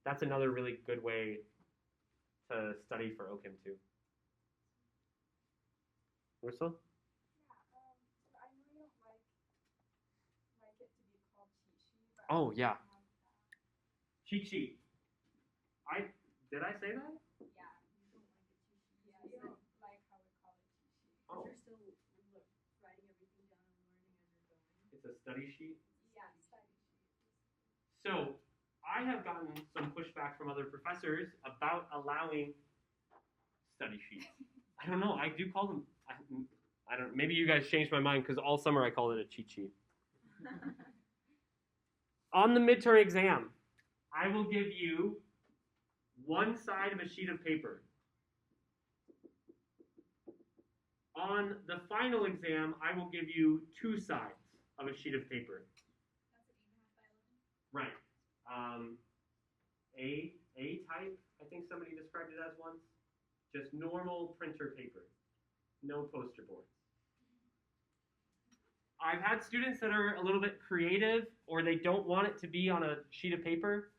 That's another really good way to study for OChem 2. Ursula? Yeah, so I know you don't like it to be called cheat sheet, but Oh, yeah. I have that. Cheat sheet. Did I say that? Yeah, you don't like a cheat sheet. Yeah, you don't like how we call it cheat sheet. Oh. You're still writing everything down and learning as you're going. It's a study sheet. Yeah, study sheet. So I have gotten some pushback from other professors about allowing study sheets. I don't know. I do call them. I don't. Maybe you guys changed my mind because all summer I called it a cheat sheet. On the midterm exam, I will give you one side of a sheet of paper. On the final exam, I will give you two sides of a sheet of paper. That's an 8.5 by 11. Right. A type, I think somebody described it as once. Just normal printer paper. No poster boards. I've had students that are a little bit creative, or they don't want it to be on a sheet of paper.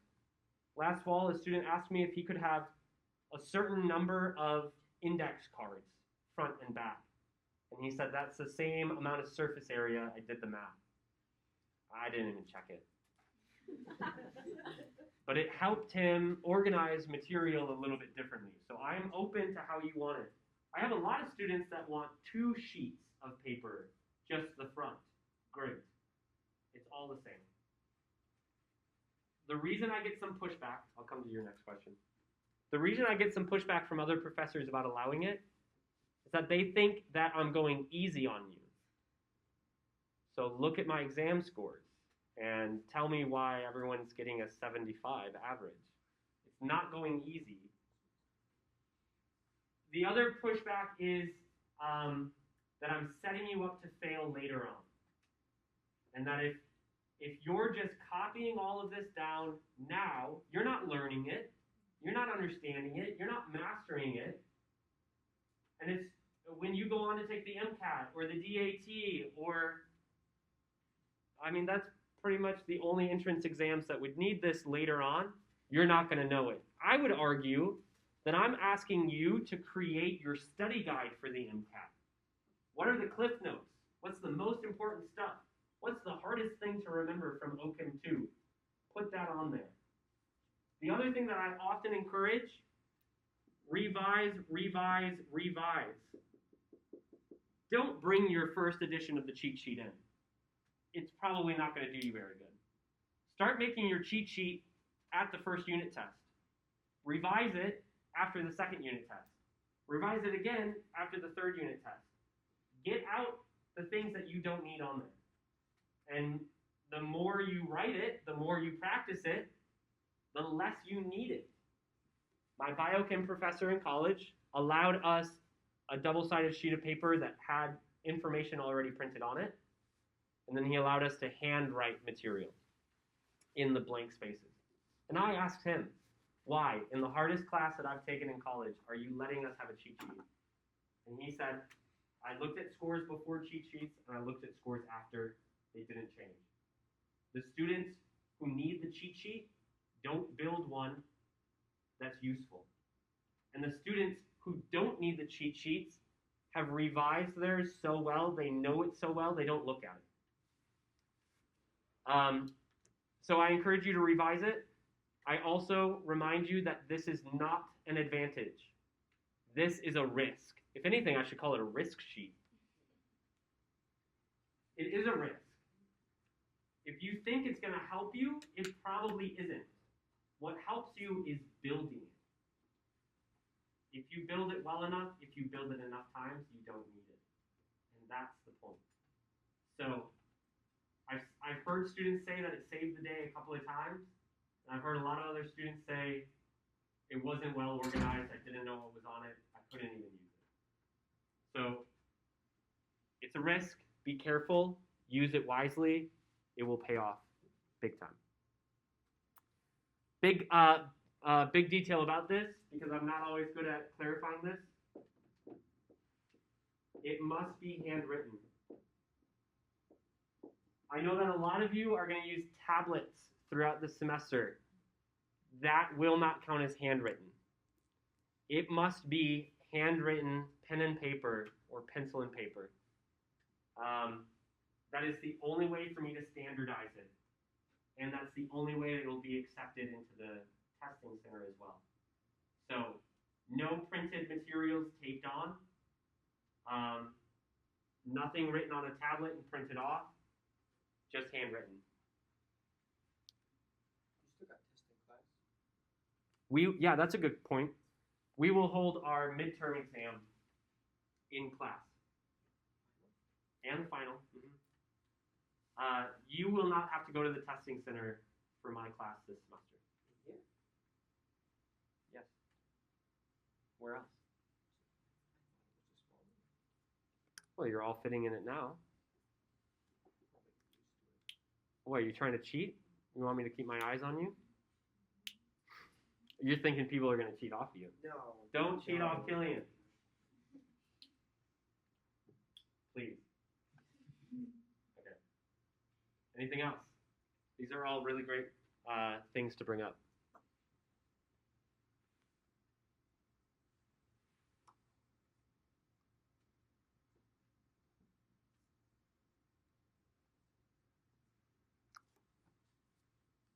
Last fall, a student asked me if he could have a certain number of index cards, front and back. And he said that's the same amount of surface area. I did the math. I didn't even check it. But it helped him organize material a little bit differently. So I'm open to how you want it. I have a lot of students that want 2 sheets of paper, just the front. Great. It's all the same. The reason I get some pushback, I'll come to your next question. The reason I get some pushback from other professors about allowing it is that they think that I'm going easy on you. So look at my exam scores and tell me why everyone's getting a 75 average. It's not going easy. The other pushback is that I'm setting you up to fail later on. And that if you're just copying all of this down now, you're not learning it, you're not understanding it, you're not mastering it. And it's when you go on to take the MCAT or the DAT or, I mean, that's pretty much the only entrance exams that would need this later on, you're not going to know it. I would argue that I'm asking you to create your study guide for the MCAT. What are the cliff notes? What's the most important stuff? What's the hardest thing to remember from OChem 2? Put that on there. The other thing that I often encourage, revise, revise, revise. Don't bring your first edition of the cheat sheet in. It's probably not going to do you very good. Start making your cheat sheet at the first unit test. Revise it after the second unit test. Revise it again after the third unit test. Get out the things that you don't need on there. And the more you write it, the more you practice it, the less you need it. My biochem professor in college allowed us a double-sided sheet of paper that had information already printed on it. And then he allowed us to handwrite material in the blank spaces. And I asked him, why, in the hardest class that I've taken in college, are you letting us have a cheat sheet? And he said, I looked at scores before cheat sheets, and I looked at scores after. They didn't change. The students who need the cheat sheet don't build one that's useful. And the students who don't need the cheat sheets have revised theirs so well, they know it so well, they don't look at it. So I encourage you to revise it. I also remind you that this is not an advantage. This is a risk. If anything, I should call it a risk sheet. It is a risk. If you think it's going to help you, it probably isn't. What helps you is building it. If you build it well enough, if you build it enough times, you don't need it. And that's the point. So I've heard students say that it saved the day a couple of times. And I've heard a lot of other students say it wasn't well organized, I didn't know what was on it, I couldn't even use it. So it's a risk. Be careful. Use it wisely. It will pay off big time. Big detail about this, because I'm not always good at clarifying this. It must be handwritten. I know that a lot of you are going to use tablets throughout the semester. That will not count as handwritten. It must be handwritten, pen and paper, or pencil and paper. That is the only way for me to standardize it. And that's the only way it will be accepted into the testing center as well. So, no printed materials taped on. Nothing written on a tablet and printed off. Just handwritten. You still got testing class? Yeah, that's a good point. We will hold our midterm exam in class. And the final. You will not have to go to the testing center for my class this semester. Yeah. Yes. Where else? Well, you're all fitting in it now. What, are you trying to cheat? You want me to keep my eyes on you? You're thinking people are going to cheat off you. No. Don't cheat off Killian. Please. Okay. Anything else? These are all really great things to bring up.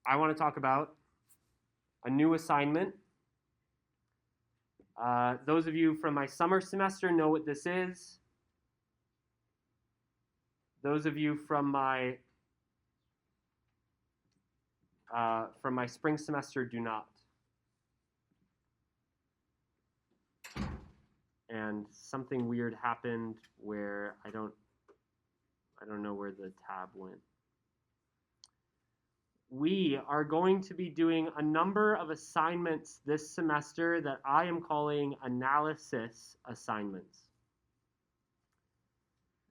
I want to talk about a new assignment. Those of you from my summer semester know what this is. Those of you from my spring semester do not. And something weird happened where I don't know where the tab went. We are going to be doing a number of assignments this semester that I am calling analysis assignments.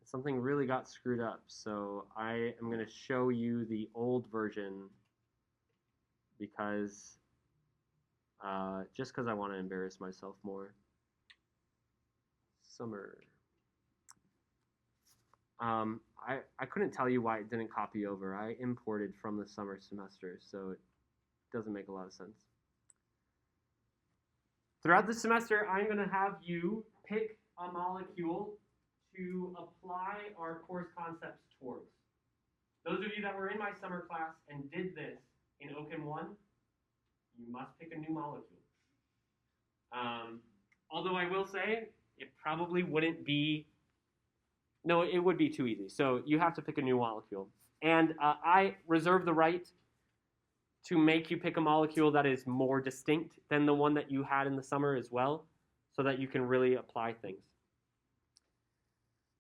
Something really got screwed up, so I am going to show you the old version because just because I want to embarrass myself more. Summer. I couldn't tell you why it didn't copy over. I imported from the summer semester, so it doesn't make a lot of sense. Throughout the semester, I'm going to have you pick a molecule to apply our course concepts towards. Those of you that were in my summer class and did this in OCHEM 1, you must pick a new molecule. Although I will say, it probably wouldn't be, no, it would be too easy. So you have to pick a new molecule. And I reserve the right to make you pick a molecule that is more distinct than the one that you had in the summer as well, so that you can really apply things.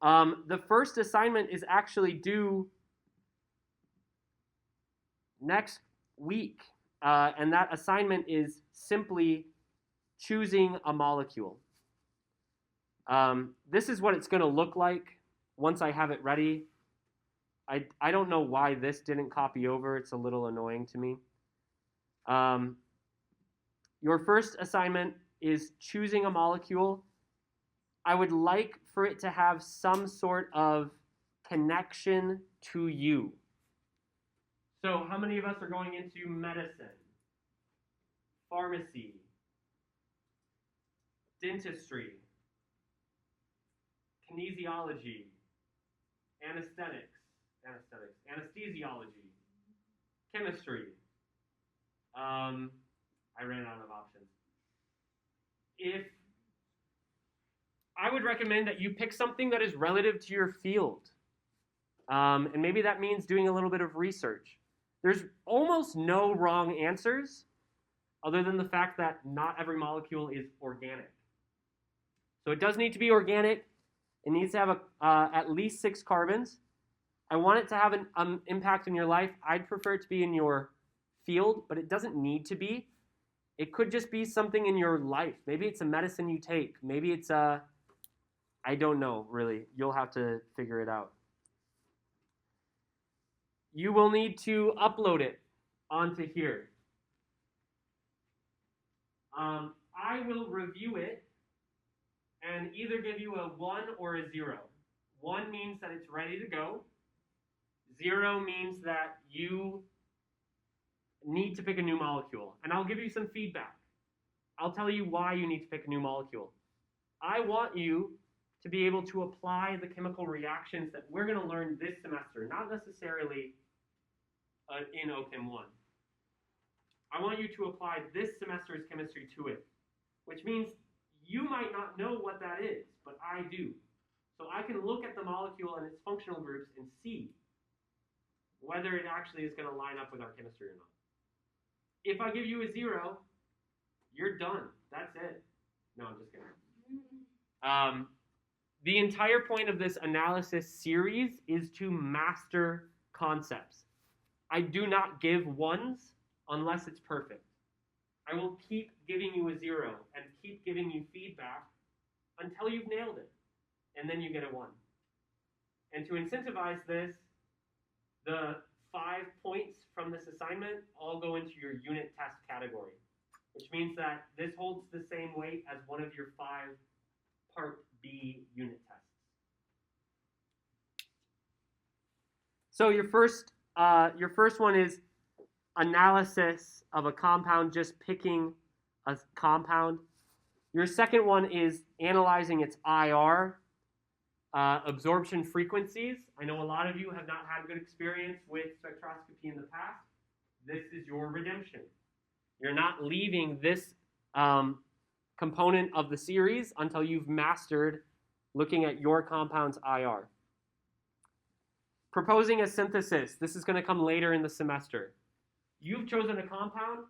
The first assignment is actually due next week. And that assignment is simply choosing a molecule. This is what it's going to look like once I have it ready. I don't know why this didn't copy over. It's a little annoying to me. Your first assignment is choosing a molecule. I would like for it to have some sort of connection to you. So how many of us are going into medicine, pharmacy, dentistry, kinesiology, anesthesiology, chemistry? I ran out of options. I would recommend that you pick something that is relative to your field. And maybe that means doing a little bit of research. There's almost no wrong answers other than the fact that not every molecule is organic. So it does need to be organic. It needs to have at least 6 carbons. I want it to have an impact in your life. I'd prefer it to be in your field, but it doesn't need to be. It could just be something in your life. Maybe it's a medicine you take. Maybe it's I don't know, really. You'll have to figure it out. You will need to upload it onto here. I will review it and either give you a 1 or a 0. 1 means that it's ready to go. 0 means that you need to pick a new molecule. And I'll give you some feedback. I'll tell you why you need to pick a new molecule. I want you to be able to apply the chemical reactions that we're going to learn this semester, not necessarily in OChem 1. I want you to apply this semester's chemistry to it, which means you might not know what that is, but I do. So I can look at the molecule and its functional groups and see whether it actually is going to line up with our chemistry or not. If I give you a 0, you're done. That's it. No, I'm just kidding. The entire point of this analysis series is to master concepts. I do not give 1s unless it's perfect. I will keep giving you a 0 and keep giving you feedback until you've nailed it. And then you get a 1. And to incentivize this, the 5 points from this assignment all go into your unit test category, which means that this holds the same weight as one of your 5 Part B unit tests. So your first one is analysis of a compound, just picking a compound. Your second one is analyzing its IR, absorption frequencies. I know a lot of you have not had good experience with spectroscopy in the past. This is your redemption. You're not leaving this component of the series until you've mastered looking at your compound's IR. Proposing a synthesis. This is going to come later in the semester. You've chosen a compound.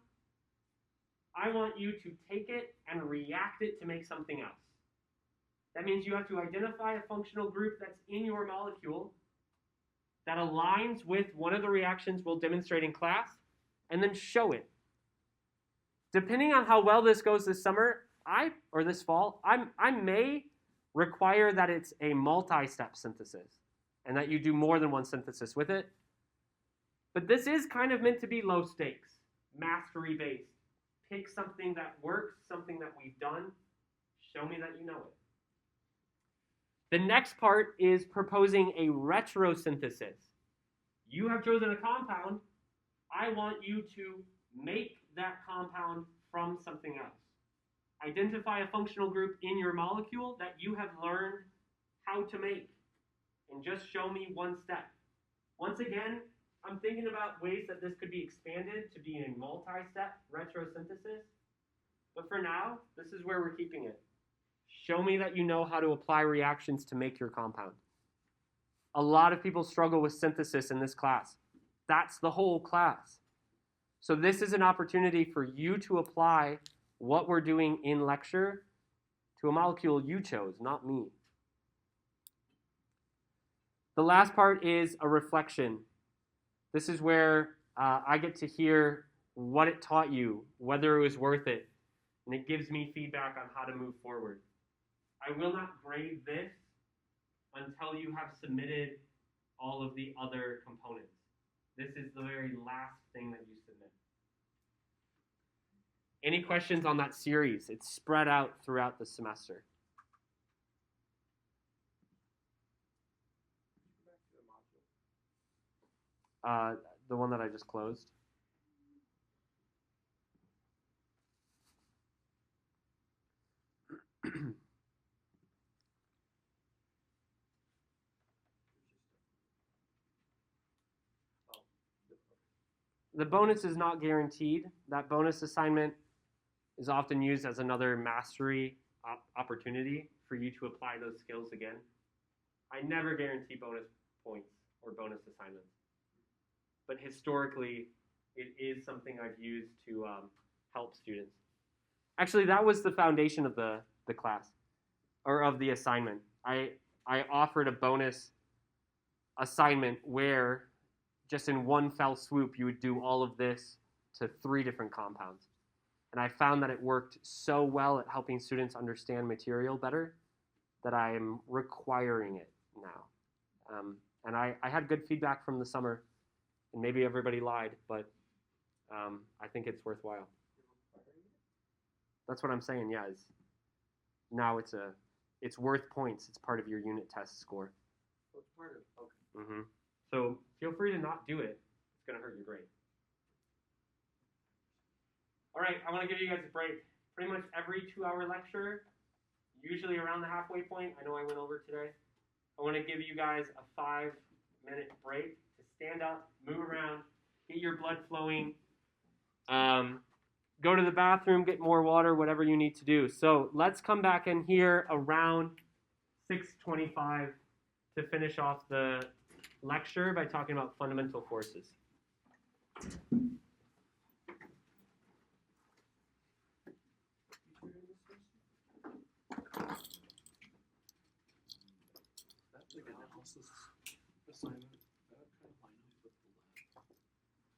I want you to take it and react it to make something else. That means you have to identify a functional group that's in your molecule that aligns with one of the reactions we'll demonstrate in class, and then show it. Depending on how well this goes this summer, or this fall, I may require that it's a multi-step synthesis and that you do more than one synthesis with it. But this is kind of meant to be low stakes, mastery-based. Pick something that works, something that we've done. Show me that you know it. The next part is proposing a retrosynthesis. You have chosen a compound. I want you to make that compound from something else. Identify a functional group in your molecule that you have learned how to make, and just show me one step. Once again, I'm thinking about ways that this could be expanded to be a multi-step retrosynthesis, but for now, this is where we're keeping it. Show me that you know how to apply reactions to make your compound. A lot of people struggle with synthesis in this class. That's the whole class. So this is an opportunity for you to apply what we're doing in lecture to a molecule you chose, not me. The last part is a reflection. This is where I get to hear what it taught you, whether it was worth it, and it gives me feedback on how to move forward. I will not grade this until you have submitted all of the other components. This is the very last thing that you submit. Any questions on that series? It's spread out throughout the semester. The one that I just closed. The bonus is not guaranteed. That bonus assignment is often used as another mastery opportunity for you to apply those skills again. I never guarantee bonus points or bonus assignments, but historically, it is something I've used to help students. Actually, that was the foundation of the class, or of the assignment. I offered a bonus assignment where just in one fell swoop you would do all of this to 3 different compounds. And I found that it worked so well at helping students understand material better that I am requiring it now. And I had good feedback from the summer, and maybe everybody lied, but I think it's worthwhile. That's what I'm saying, yeah. Now it's worth points. It's part of your unit test score. So it's part of, okay. Mm-hmm. So feel free to not do it. It's going to hurt your grade. All right, I want to give you guys a break. Pretty much every 2-hour lecture, usually around the halfway point. I know I went over today. I want to give you guys a 5-minute break to stand up, move around, get your blood flowing, go to the bathroom, get more water, whatever you need to do. So let's come back in here around 6:25 to finish off the lecture by talking about fundamental forces. That's like analysis assignment. That kind of line up with the lab.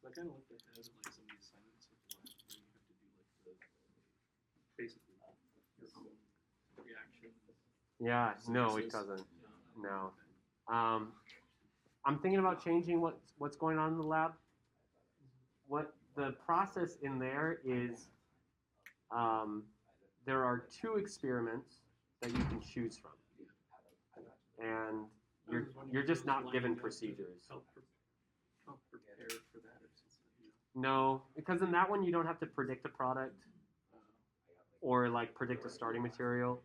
So I kind of looked ahead at like some of the assignments with the lab where you have to do like basically your own reaction. Yeah, no, it doesn't. No. I'm thinking about changing what's going on in the lab. What the process in there is, there are 2 experiments that you can choose from, and you're just not given procedures. Help prepare for that or something. No, because in that one you don't have to predict a product or like predict a starting material.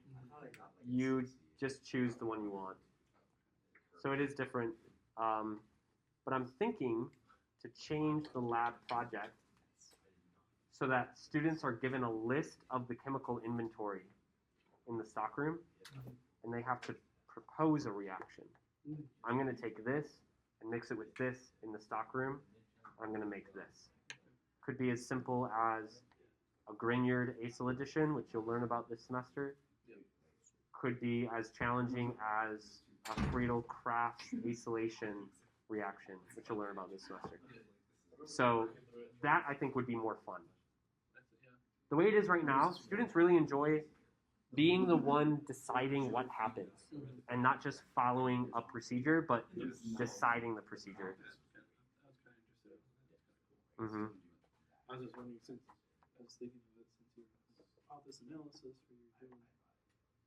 You just choose the one you want. So it is different. But I'm thinking to change the lab project so that students are given a list of the chemical inventory in the stockroom, and they have to propose a reaction. I'm going to take this and mix it with this in the stockroom. I'm going to make this. Could be as simple as a Grignard acyl addition, which you'll learn about this semester. Could be as challenging as a Friedel-Crafts acylation reaction, which you'll learn about this semester. So that, I think, would be more fun. The way it is right now, students really enjoy being the one deciding what happens and not just following a procedure, but deciding the procedure. I was kind of interested. Mm-hmm. I was just wondering, since I was thinking of it, since you're about this analysis where you're doing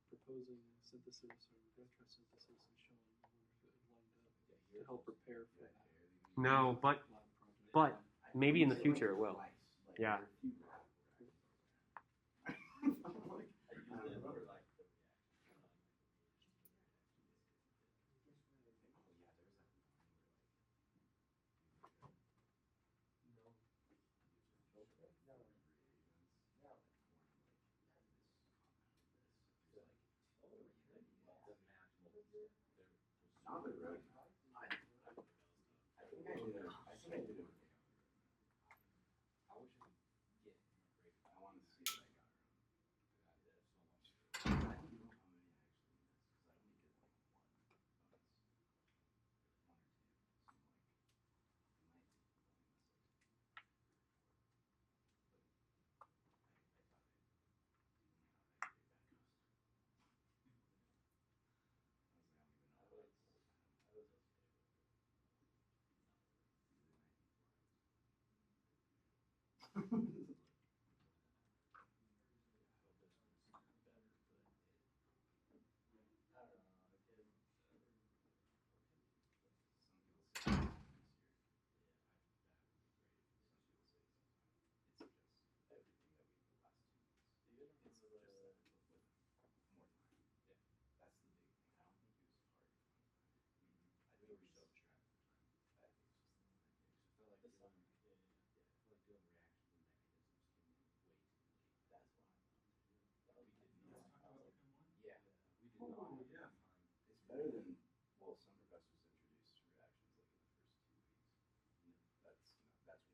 proposing synthesis or retrosynthesis and showing, I wonder if it lined up to help prepare for that. No, but maybe in the future it will. Yeah.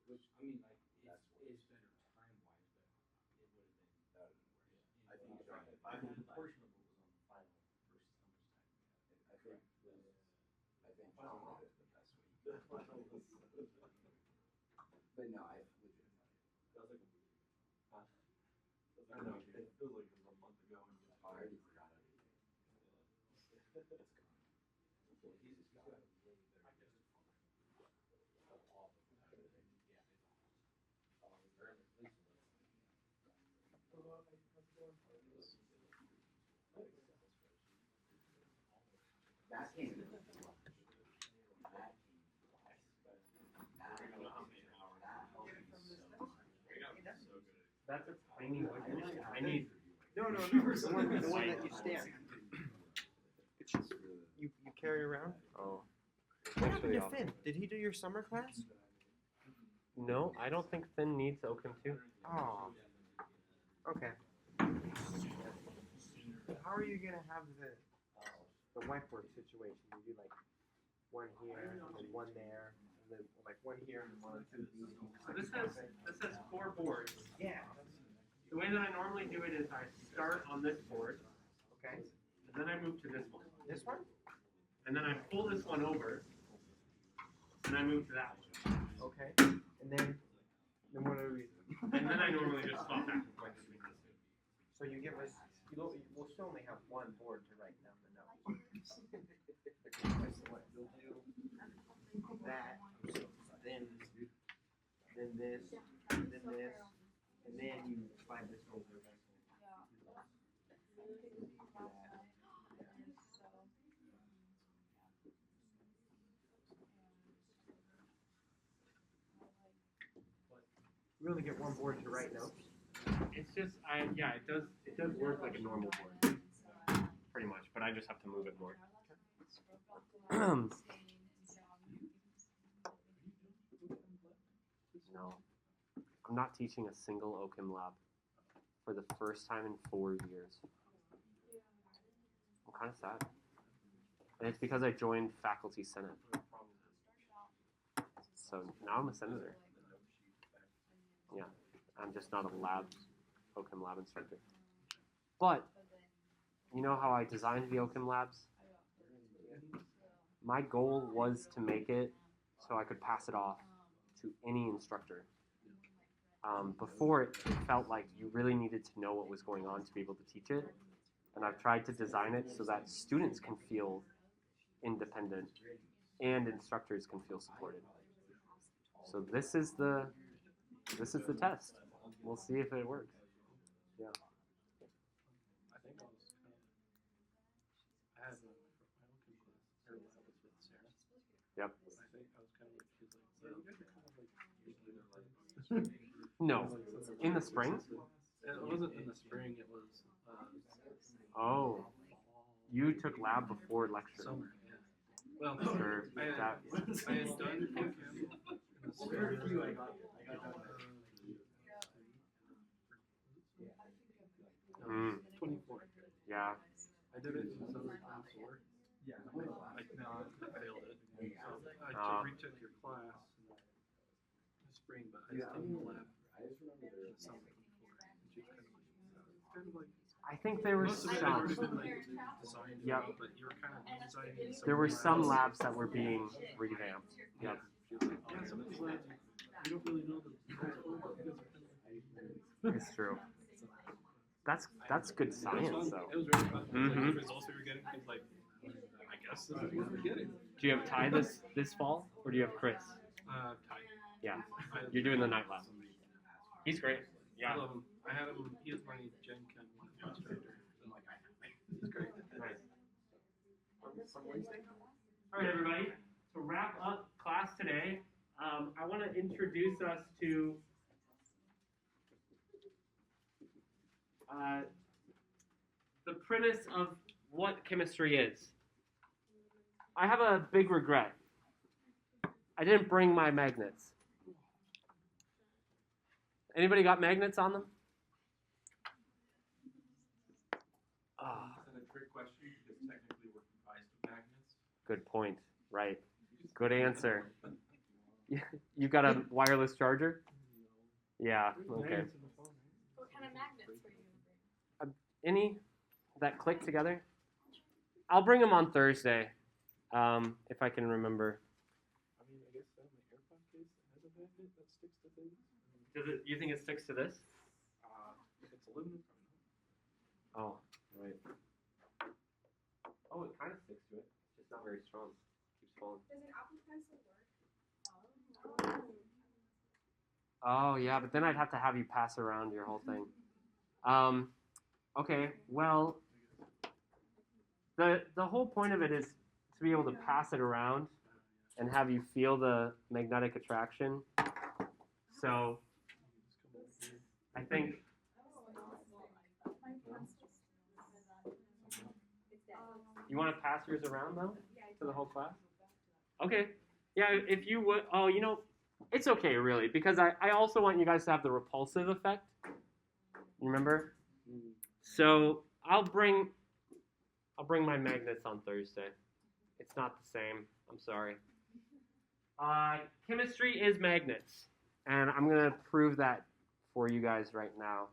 Which, I mean, like, it's better time-wise, but it would have been. I think John, I mean, the portion of it was on the final versus how much time we had. I think John did it the best way. But no, I legit. Feels like a week ago. Huh? I know, it feels like it was a month ago and just. I already forgot everything. It's gone. Well, he's just got it. I guess. Of all of them, everything. Yeah. That came in the flush. That came twice. I don't know how many hours. That helped me so much. So good. That's a tiny one. I need. No, the one that you stand. You carry around? Oh. What happened to Finn? Did he do your summer class? No, I don't think Finn needs Oakham 2. Oh. Okay. How are you gonna have the whiteboard situation? You do like one here, and then one there, and then like one here and one. So this has 4 boards. Yeah. The way that I normally do it is I start on this board, Okay. and then I move to this one. This one? And then I pull this one over, and I move to that one. Okay. And then what are we? And then I normally just swap back and forth between these two. So you give us. We'll still only have one board to write down the notes. So what you'll do that, then this, and then this, and then you slide this over. We only get one board to write notes. It's just it does work like a normal board, pretty much. But I just have to move it more. No, I'm not teaching a single Oakham lab for the first time in 4 years. I'm kind of sad, and it's because I joined faculty senate. So now I'm a senator. Yeah, I'm just not a Oakham lab instructor. But you know how I designed the Oakham labs? My goal was to make it so I could pass it off to any instructor. Before it felt like you really needed to know what was going on to be able to teach it. And I've tried to design it so that students can feel independent and instructors can feel supported. So this is the test. We'll see if it works. Yeah. I think I was I had my Oakham class, or that was with Sarah. Yep. I think I was kind of like, she's like, yeah, you guys are kind of like usually like. No. In the spring? It wasn't in the spring. It was. Oh. You took lab before lecture. Summer. Yeah. Well, Sure. I had done Oakham in the spring. Mm. 24. Yeah. I did it in the summer 24. Yeah. I failed it. So I retook your class in the spring, but I just did the lab in the summer 24. And she was kind of like. I think there were Most of it had already some. been like designed, Yep. but you were kind of redesigning some. There were some labs. labs that were being revamped. Yep. She was like, yeah, some of these labs, you don't really know the protocol, but you guys are kind of like. It's true. That's good science, though. It was very fun. Mhm. Like, the results we were getting, because like, I guess this is what we're getting. Do you have Ty this fall, or do you have Chris? Ty. Yeah. You're doing the night lab. He's great. I love him. I had him. He was my Gen Chem instructor. He's great. Nice. All right, everybody. To wrap up class today, I want to introduce us to the premise of what chemistry is. I have a big regret. I didn't bring my magnets. Anybody got magnets on them? That's a trick question because technically we're comprised of magnets. Good point. Right. Good answer. You've got a wireless charger? Yeah, okay. Magnets in the phone, right? What kind of magnets were you gonna bring? Any that click together? I'll bring them on Thursday, if I can remember. I mean, I guess my AirPod case has a magnet that sticks to things. Does it? You think it sticks to this? If it's aluminum, probably not. Oh, right. Oh, it kind of sticks to it. It's not very strong. Keeps falling. Does an Apple Pencil work? Oh yeah, but then I'd have to have you pass around your whole thing. Okay, well, the whole point of it is to be able to pass it around and have you feel the magnetic attraction. So I think you want to pass yours around though to the whole class. Okay, yeah, if you would. Oh, you know, it's okay really because I also want you guys to have the repulsive effect. You remember? So I'll bring my magnets on Thursday. It's not the same. I'm sorry. Chemistry is magnets, and I'm gonna prove that for you guys right now.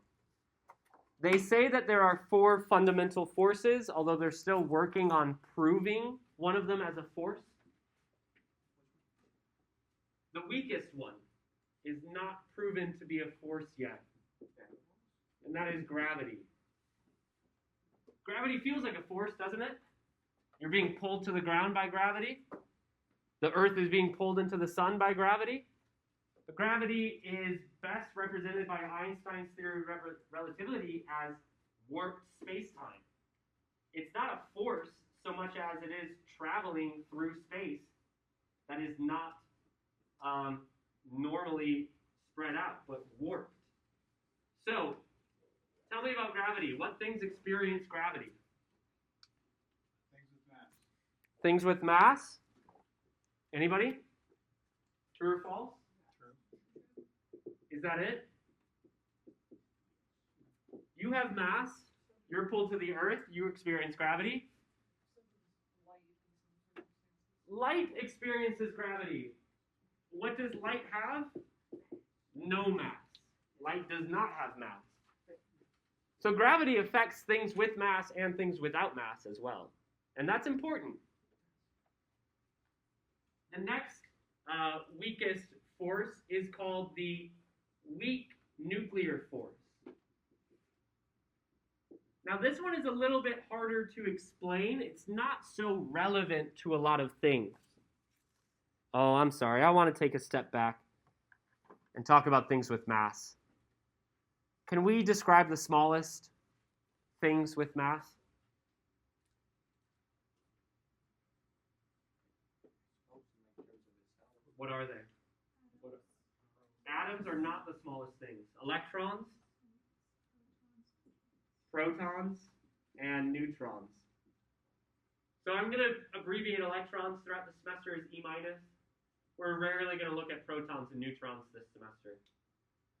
They say that there are 4 fundamental forces, although they're still working on proving one of them as a force. The weakest one is not proven to be a force yet, and that is gravity. Gravity feels like a force, doesn't it? You're being pulled to the ground by gravity. The Earth is being pulled into the sun by gravity. But gravity is best represented by Einstein's theory of relativity as warped space-time. It's not a force so much as it is traveling through space that is not normally spread out, but warped. So, tell me about gravity. What things experience gravity? Things with mass. Things with mass? Anybody? True or false? True. Is that it? You have mass. You're pulled to the earth. You experience gravity. Light experiences gravity. What does light have? No mass. Light does not have mass. So gravity affects things with mass and things without mass as well. And that's important. The next weakest force is called the weak nuclear force. Now this one is a little bit harder to explain. It's not so relevant to a lot of things. Oh, I'm sorry. I want to take a step back and talk about things with mass. Can we describe the smallest things with mass? What are they? Atoms are not the smallest things. Electrons, protons, and neutrons. So I'm going to abbreviate electrons throughout the semester as E-. We're rarely going to look at protons and neutrons this semester.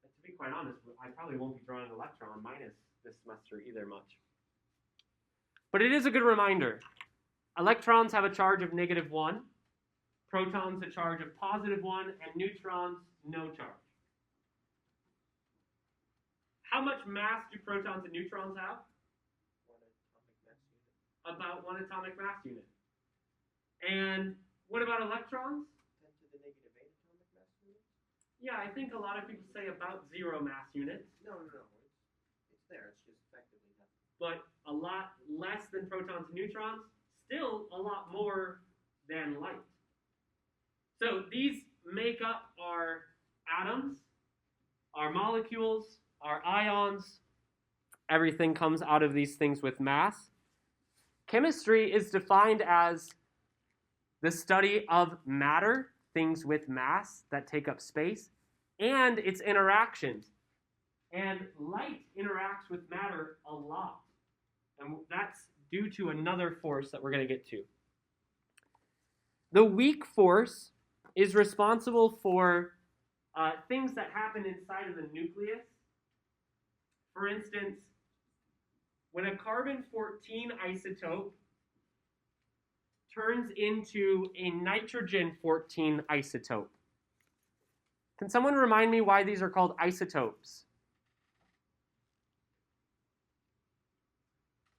But to be quite honest, I probably won't be drawing electron minus this semester either much. But it is a good reminder. Electrons have a charge of -1, protons a charge of +1, and neutrons no charge. How much mass do protons and neutrons have? 1 atomic mass unit. About 1 atomic mass unit. And what about electrons? 10 to the -8 atomic mass unit? Yeah, I think a lot of people say about 0 mass units, No. It's there. It's just effectively nothing. but a lot less than protons and neutrons, still a lot more than light. So these make up our atoms, our molecules, our ions. Everything comes out of these things with mass. Chemistry is defined as the study of matter, things with mass that take up space, and its interactions. And light interacts with matter a lot. And that's due to another force that we're going to get to. The weak force is responsible for things that happen inside of the nucleus. For instance, when a carbon-14 isotope turns into a nitrogen-14 isotope, Can someone remind me why these are called isotopes?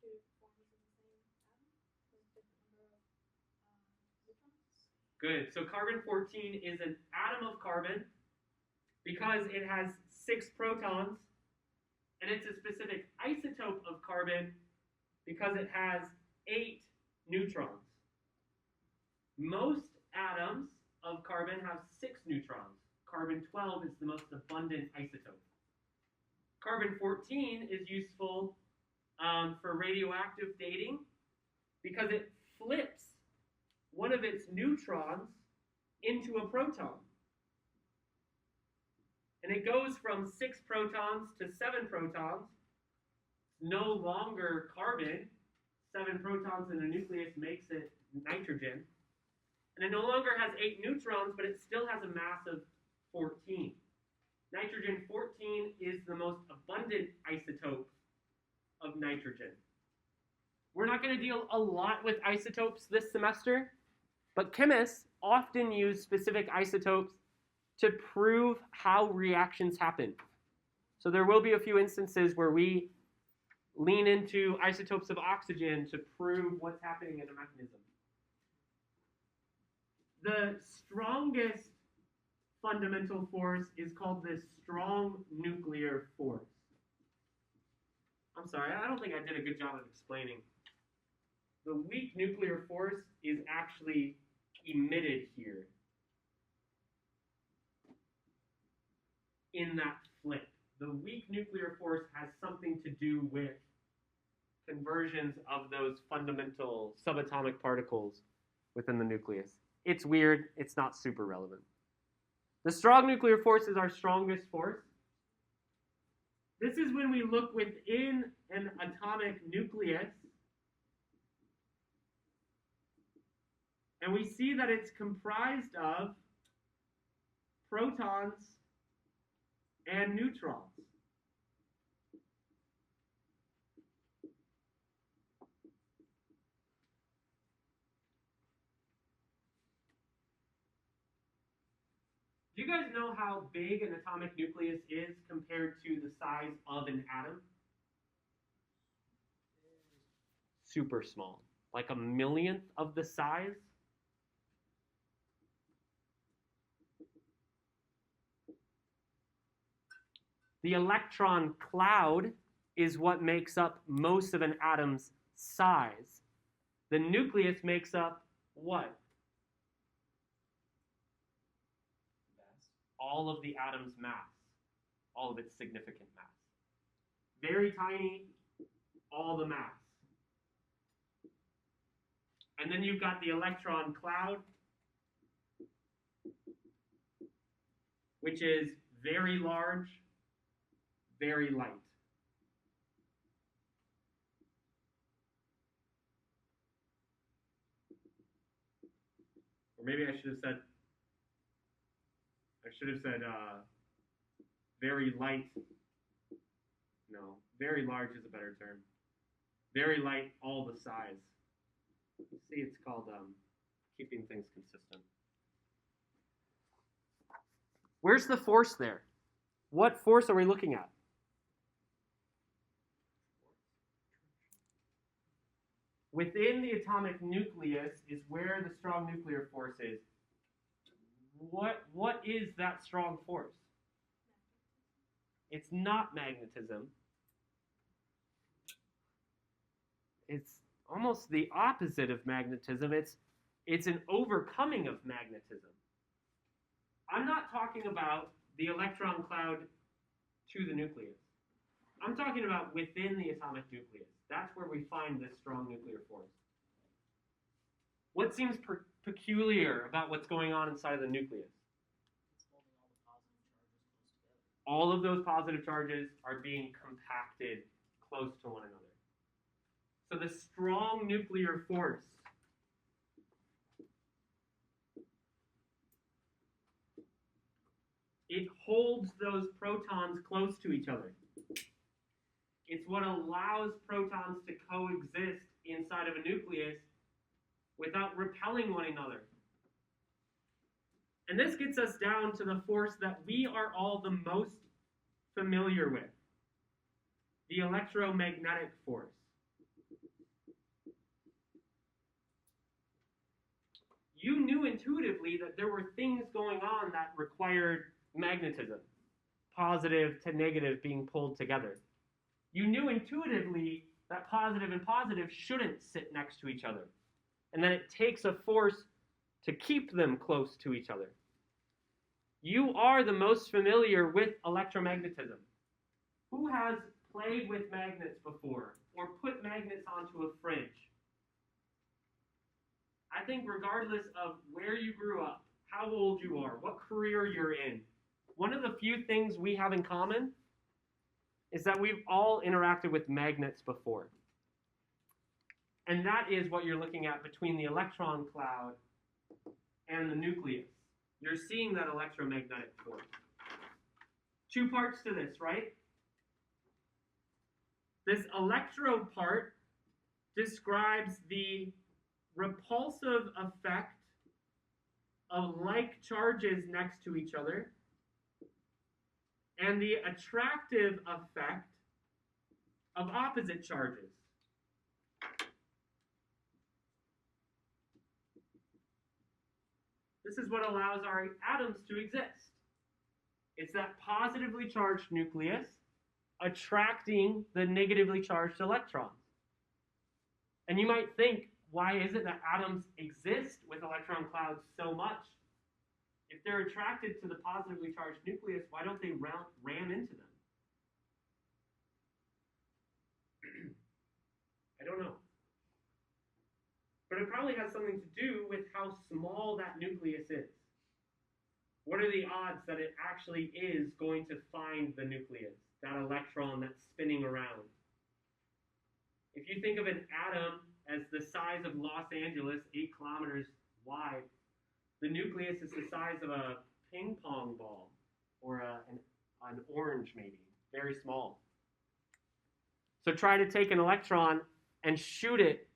Two forms of the same atom with different number of neutrons. Good. So carbon-14 is an atom of carbon because it has 6 protons, and it's a specific isotope of carbon because it has 8 neutrons. Most atoms of carbon have 6 neutrons. Carbon-12 is the most abundant isotope. Carbon-14 is useful for radioactive dating because it flips one of its neutrons into a proton. And it goes from 6 protons to 7 protons. It's no longer carbon. 7 protons in a nucleus makes it nitrogen. And it no longer has 8 neutrons, but it still has a mass of 14. Nitrogen-14 is the most abundant isotope of nitrogen. We're not going to deal a lot with isotopes this semester, but chemists often use specific isotopes to prove how reactions happen. So there will be a few instances where we lean into isotopes of oxygen to prove what's happening in a mechanism. The strongest fundamental force is called the strong nuclear force. I'm sorry, I don't think I did a good job of explaining. The weak nuclear force is actually emitted here in that flip. The weak nuclear force has something to do with conversions of those fundamental subatomic particles within the nucleus. It's weird, it's not super relevant. The strong nuclear force is our strongest force. This is when we look within an atomic nucleus and we see that it's comprised of protons and neutrons. Do you guys know how big an atomic nucleus is compared to the size of an atom? Super small, like a millionth of the size. The electron cloud is what makes up most of an atom's size. The nucleus makes up what? All of the atom's mass, all of its significant mass. Very tiny, all the mass. And then you've got the electron cloud, which is very large, very light. Or maybe I should have said very light. No, very large is a better term. Very light, all the size. See, it's called keeping things consistent. Where's the force there? What force are we looking at? Within the atomic nucleus is where the strong nuclear force is. What is that strong force? It's not magnetism. It's almost the opposite of magnetism. It's an overcoming of magnetism. I'm not talking about the electron cloud to the nucleus. I'm talking about within the atomic nucleus. That's where we find this strong nuclear force. What seems peculiar about what's going on inside of the nucleus? It's holding all the positive charges close together. All of those positive charges are being compacted close to one another. So the strong nuclear force it holds those protons close to each other. It's what allows protons to coexist inside of a nucleus without repelling one another. And this gets us down to the force that we are all the most familiar with, the electromagnetic force. You knew intuitively that there were things going on that required magnetism, positive to negative being pulled together. You knew intuitively that positive and positive shouldn't sit next to each other, and that it takes a force to keep them close to each other. You are the most familiar with electromagnetism. Who has played with magnets before or put magnets onto a fridge? I think regardless of where you grew up, how old you are, what career you're in, one of the few things we have in common is that we've all interacted with magnets before. And that is what you're looking at between the electron cloud and the nucleus. You're seeing that electromagnetic force. Two parts to this, right? This electro part describes the repulsive effect of like charges next to each other and the attractive effect of opposite charges. This is what allows our atoms to exist. It's that positively charged nucleus attracting the negatively charged electrons. And you might think, why is it that atoms exist with electron clouds so much? If they're attracted to the positively charged nucleus, why don't they ram into them? I don't know. But it probably has something to do with how small that nucleus is. What are the odds that it actually is going to find the nucleus, that electron that's spinning around? If you think of an atom as the size of Los Angeles, 8 kilometers wide, the nucleus is the size of a ping pong ball or an orange maybe, very small. So try to take an electron and shoot it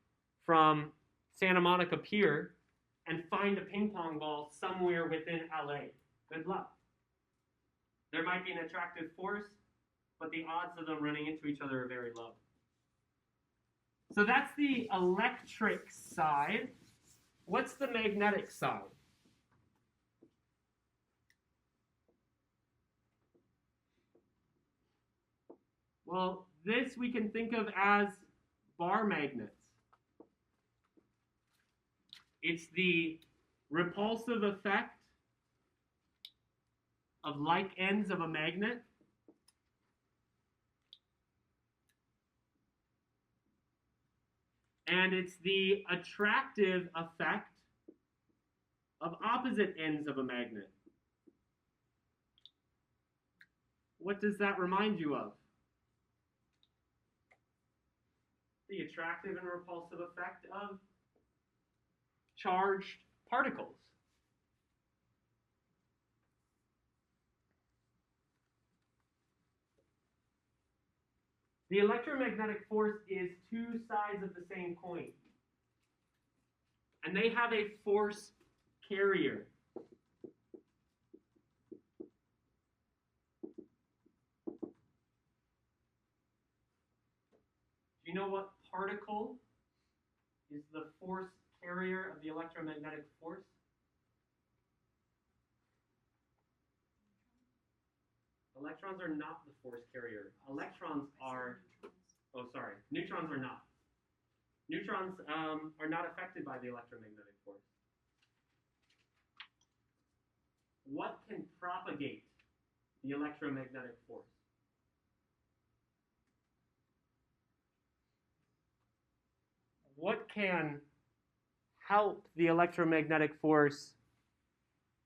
from Santa Monica Pier and find a ping pong ball somewhere within LA. Good luck. There might be an attractive force, but the odds of them running into each other are very low. So that's the electric side. What's the magnetic side? Well, this we can think of as bar magnets. It's the repulsive effect of like ends of a magnet. And it's the attractive effect of opposite ends of a magnet. What does that remind you of? The attractive and repulsive effect of charged particles. The electromagnetic force is two sides of the same coin. And they have a force carrier. Do you know what particle is the force carrier of the electromagnetic force? Electrons are not the force carrier. Electrons are, neutrons are not. Neutrons are not affected by the electromagnetic force. What can propagate the electromagnetic force? What can help the electromagnetic force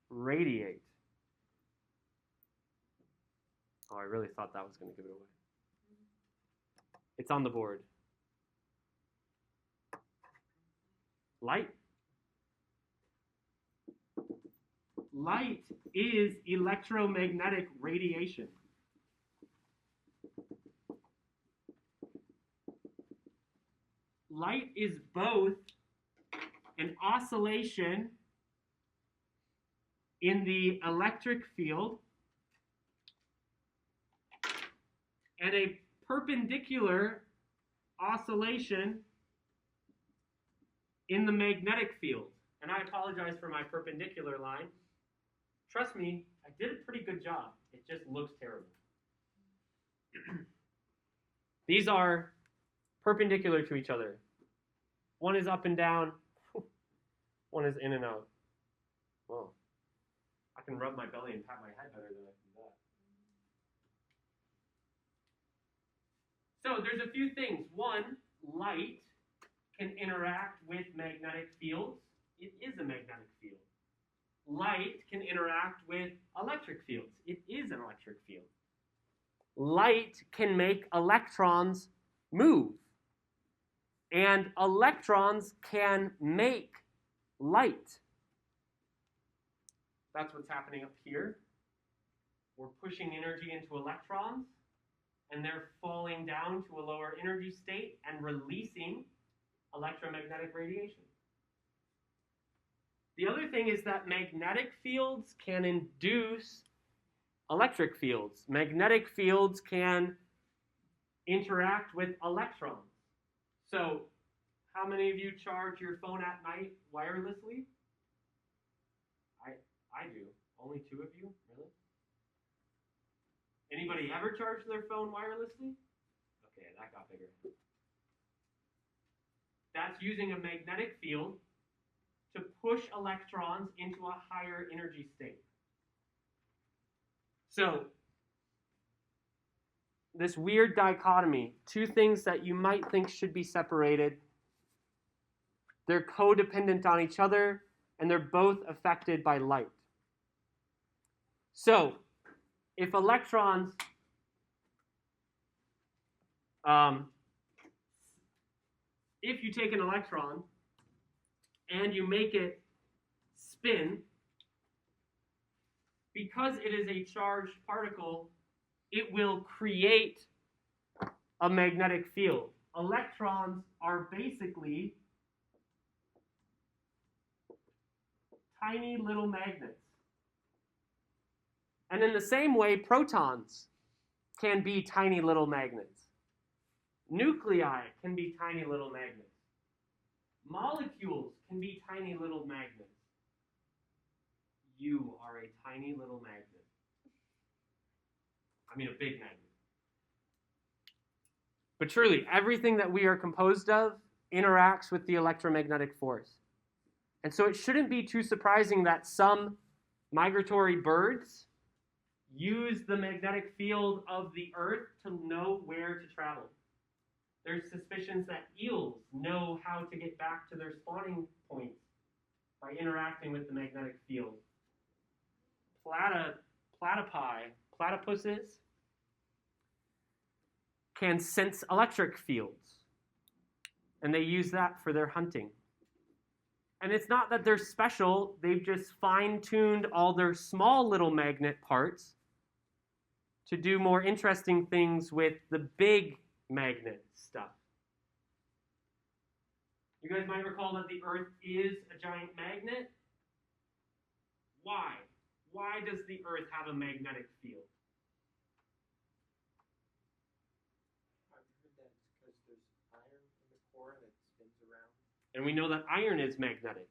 radiate? Oh, I really thought that was going to give it away. It's on the board. Light. Light is electromagnetic radiation. Light is both an oscillation in the electric field and a perpendicular oscillation in the magnetic field. And I apologize for my perpendicular line. Trust me, I did a pretty good job. It just looks terrible. These are perpendicular to each other. One is up and down, one is in and out. Whoa. I can rub my belly and pat my head better than I can that. So there's a few things. One, light can interact with magnetic fields. It is a magnetic field. Light can interact with electric fields. It is an electric field. Light can make electrons move. And electrons can make light. That's what's happening up here. We're pushing energy into electrons, and they're falling down to a lower energy state and releasing electromagnetic radiation. The other thing is that magnetic fields can induce electric fields. Magnetic fields can interact with electrons. So, how many of you charge your phone at night wirelessly? I do. Only 2 of you? Really? Anybody ever charge their phone wirelessly? Okay, that got bigger. That's using a magnetic field to push electrons into a higher energy state. So, this weird dichotomy, 2 things that you might think should be separated, they're codependent on each other, and they're both affected by light. So, if electrons if you take an electron and you make it spin, because it is a charged particle, it will create a magnetic field. Electrons are basically tiny little magnets. And in the same way, protons can be tiny little magnets. Nuclei can be tiny little magnets. Molecules can be tiny little magnets. You are a tiny little magnet. I mean, a big magnet. But truly, everything that we are composed of interacts with the electromagnetic force. And so it shouldn't be too surprising that some migratory birds use the magnetic field of the Earth to know where to travel. There's suspicions that eels know how to get back to their spawning points by interacting with the magnetic field. Platypuses can sense electric fields, and they use that for their hunting. And it's not that they're special, they've just fine-tuned all their small little magnet parts to do more interesting things with the big magnet stuff. You guys might recall that the Earth is a giant magnet. Why? Why does the Earth have a magnetic field? I've heard that it's because there's iron in the core that spins around. And we know that iron is magnetic,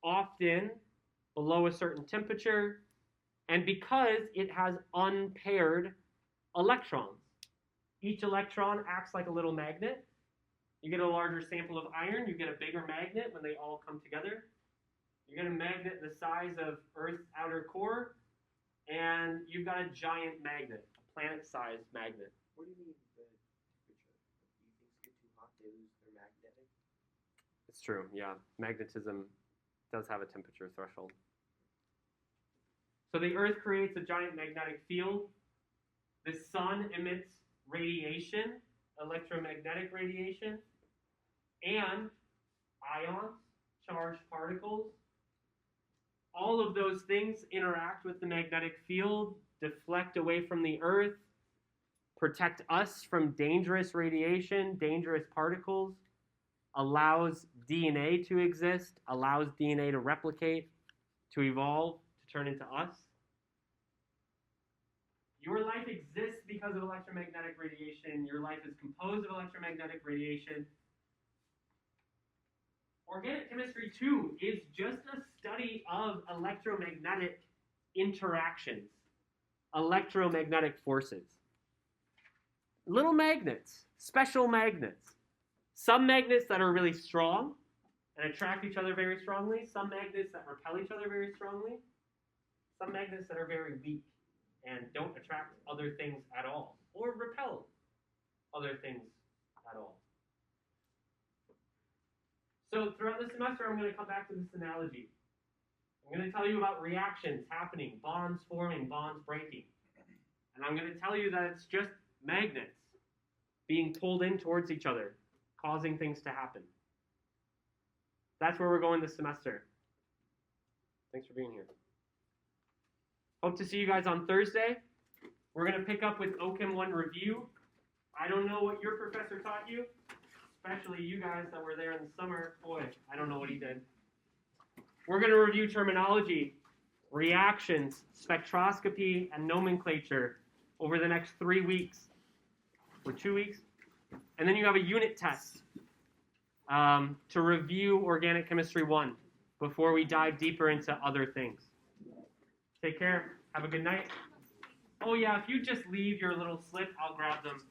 often below a certain temperature, and because it has unpaired electrons. Each electron acts like a little magnet. You get a larger sample of iron, you get a bigger magnet when they all come together. You get a magnet the size of Earth's outer core, and you've got a giant magnet, a planet-sized magnet. What do you mean the temperature? Do you think things get too hot, they lose their magnetic? It's true, yeah. Magnetism does have a temperature threshold. So the Earth creates a giant magnetic field. The sun emits radiation, electromagnetic radiation, and ions, charged particles. All of those things interact with the magnetic field, deflect away from the Earth, protect us from dangerous radiation, dangerous particles, allows DNA to exist, allows DNA to replicate, to evolve, to turn into us. Your life exists because of electromagnetic radiation. Your life is composed of electromagnetic radiation. Organic chemistry, too, is just a study of electromagnetic interactions, electromagnetic forces. Little magnets, special magnets. Some magnets that are really strong and attract each other very strongly. Some magnets that repel each other very strongly. Some magnets that are very weak and don't attract other things at all, or repel other things at all. So throughout the semester, I'm going to come back to this analogy. I'm going to tell you about reactions happening, bonds forming, bonds breaking. And I'm going to tell you that it's just magnets being pulled in towards each other, causing things to happen. That's where we're going this semester. Thanks for being here. Hope to see you guys on Thursday. We're going to pick up with OCHEM 1 review. I don't know what your professor taught you, especially you guys that were there in the summer. Boy, I don't know what he did. We're going to review terminology, reactions, spectroscopy, and nomenclature over the next 3 weeks, or 2 weeks. And then you have a unit test to review Organic Chemistry 1 before we dive deeper into other things. Take care. Have a good night. Oh, yeah, if you just leave your little slip, I'll grab them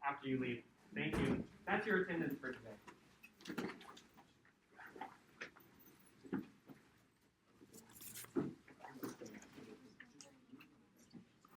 after you leave. Thank you. That's your attendance for today.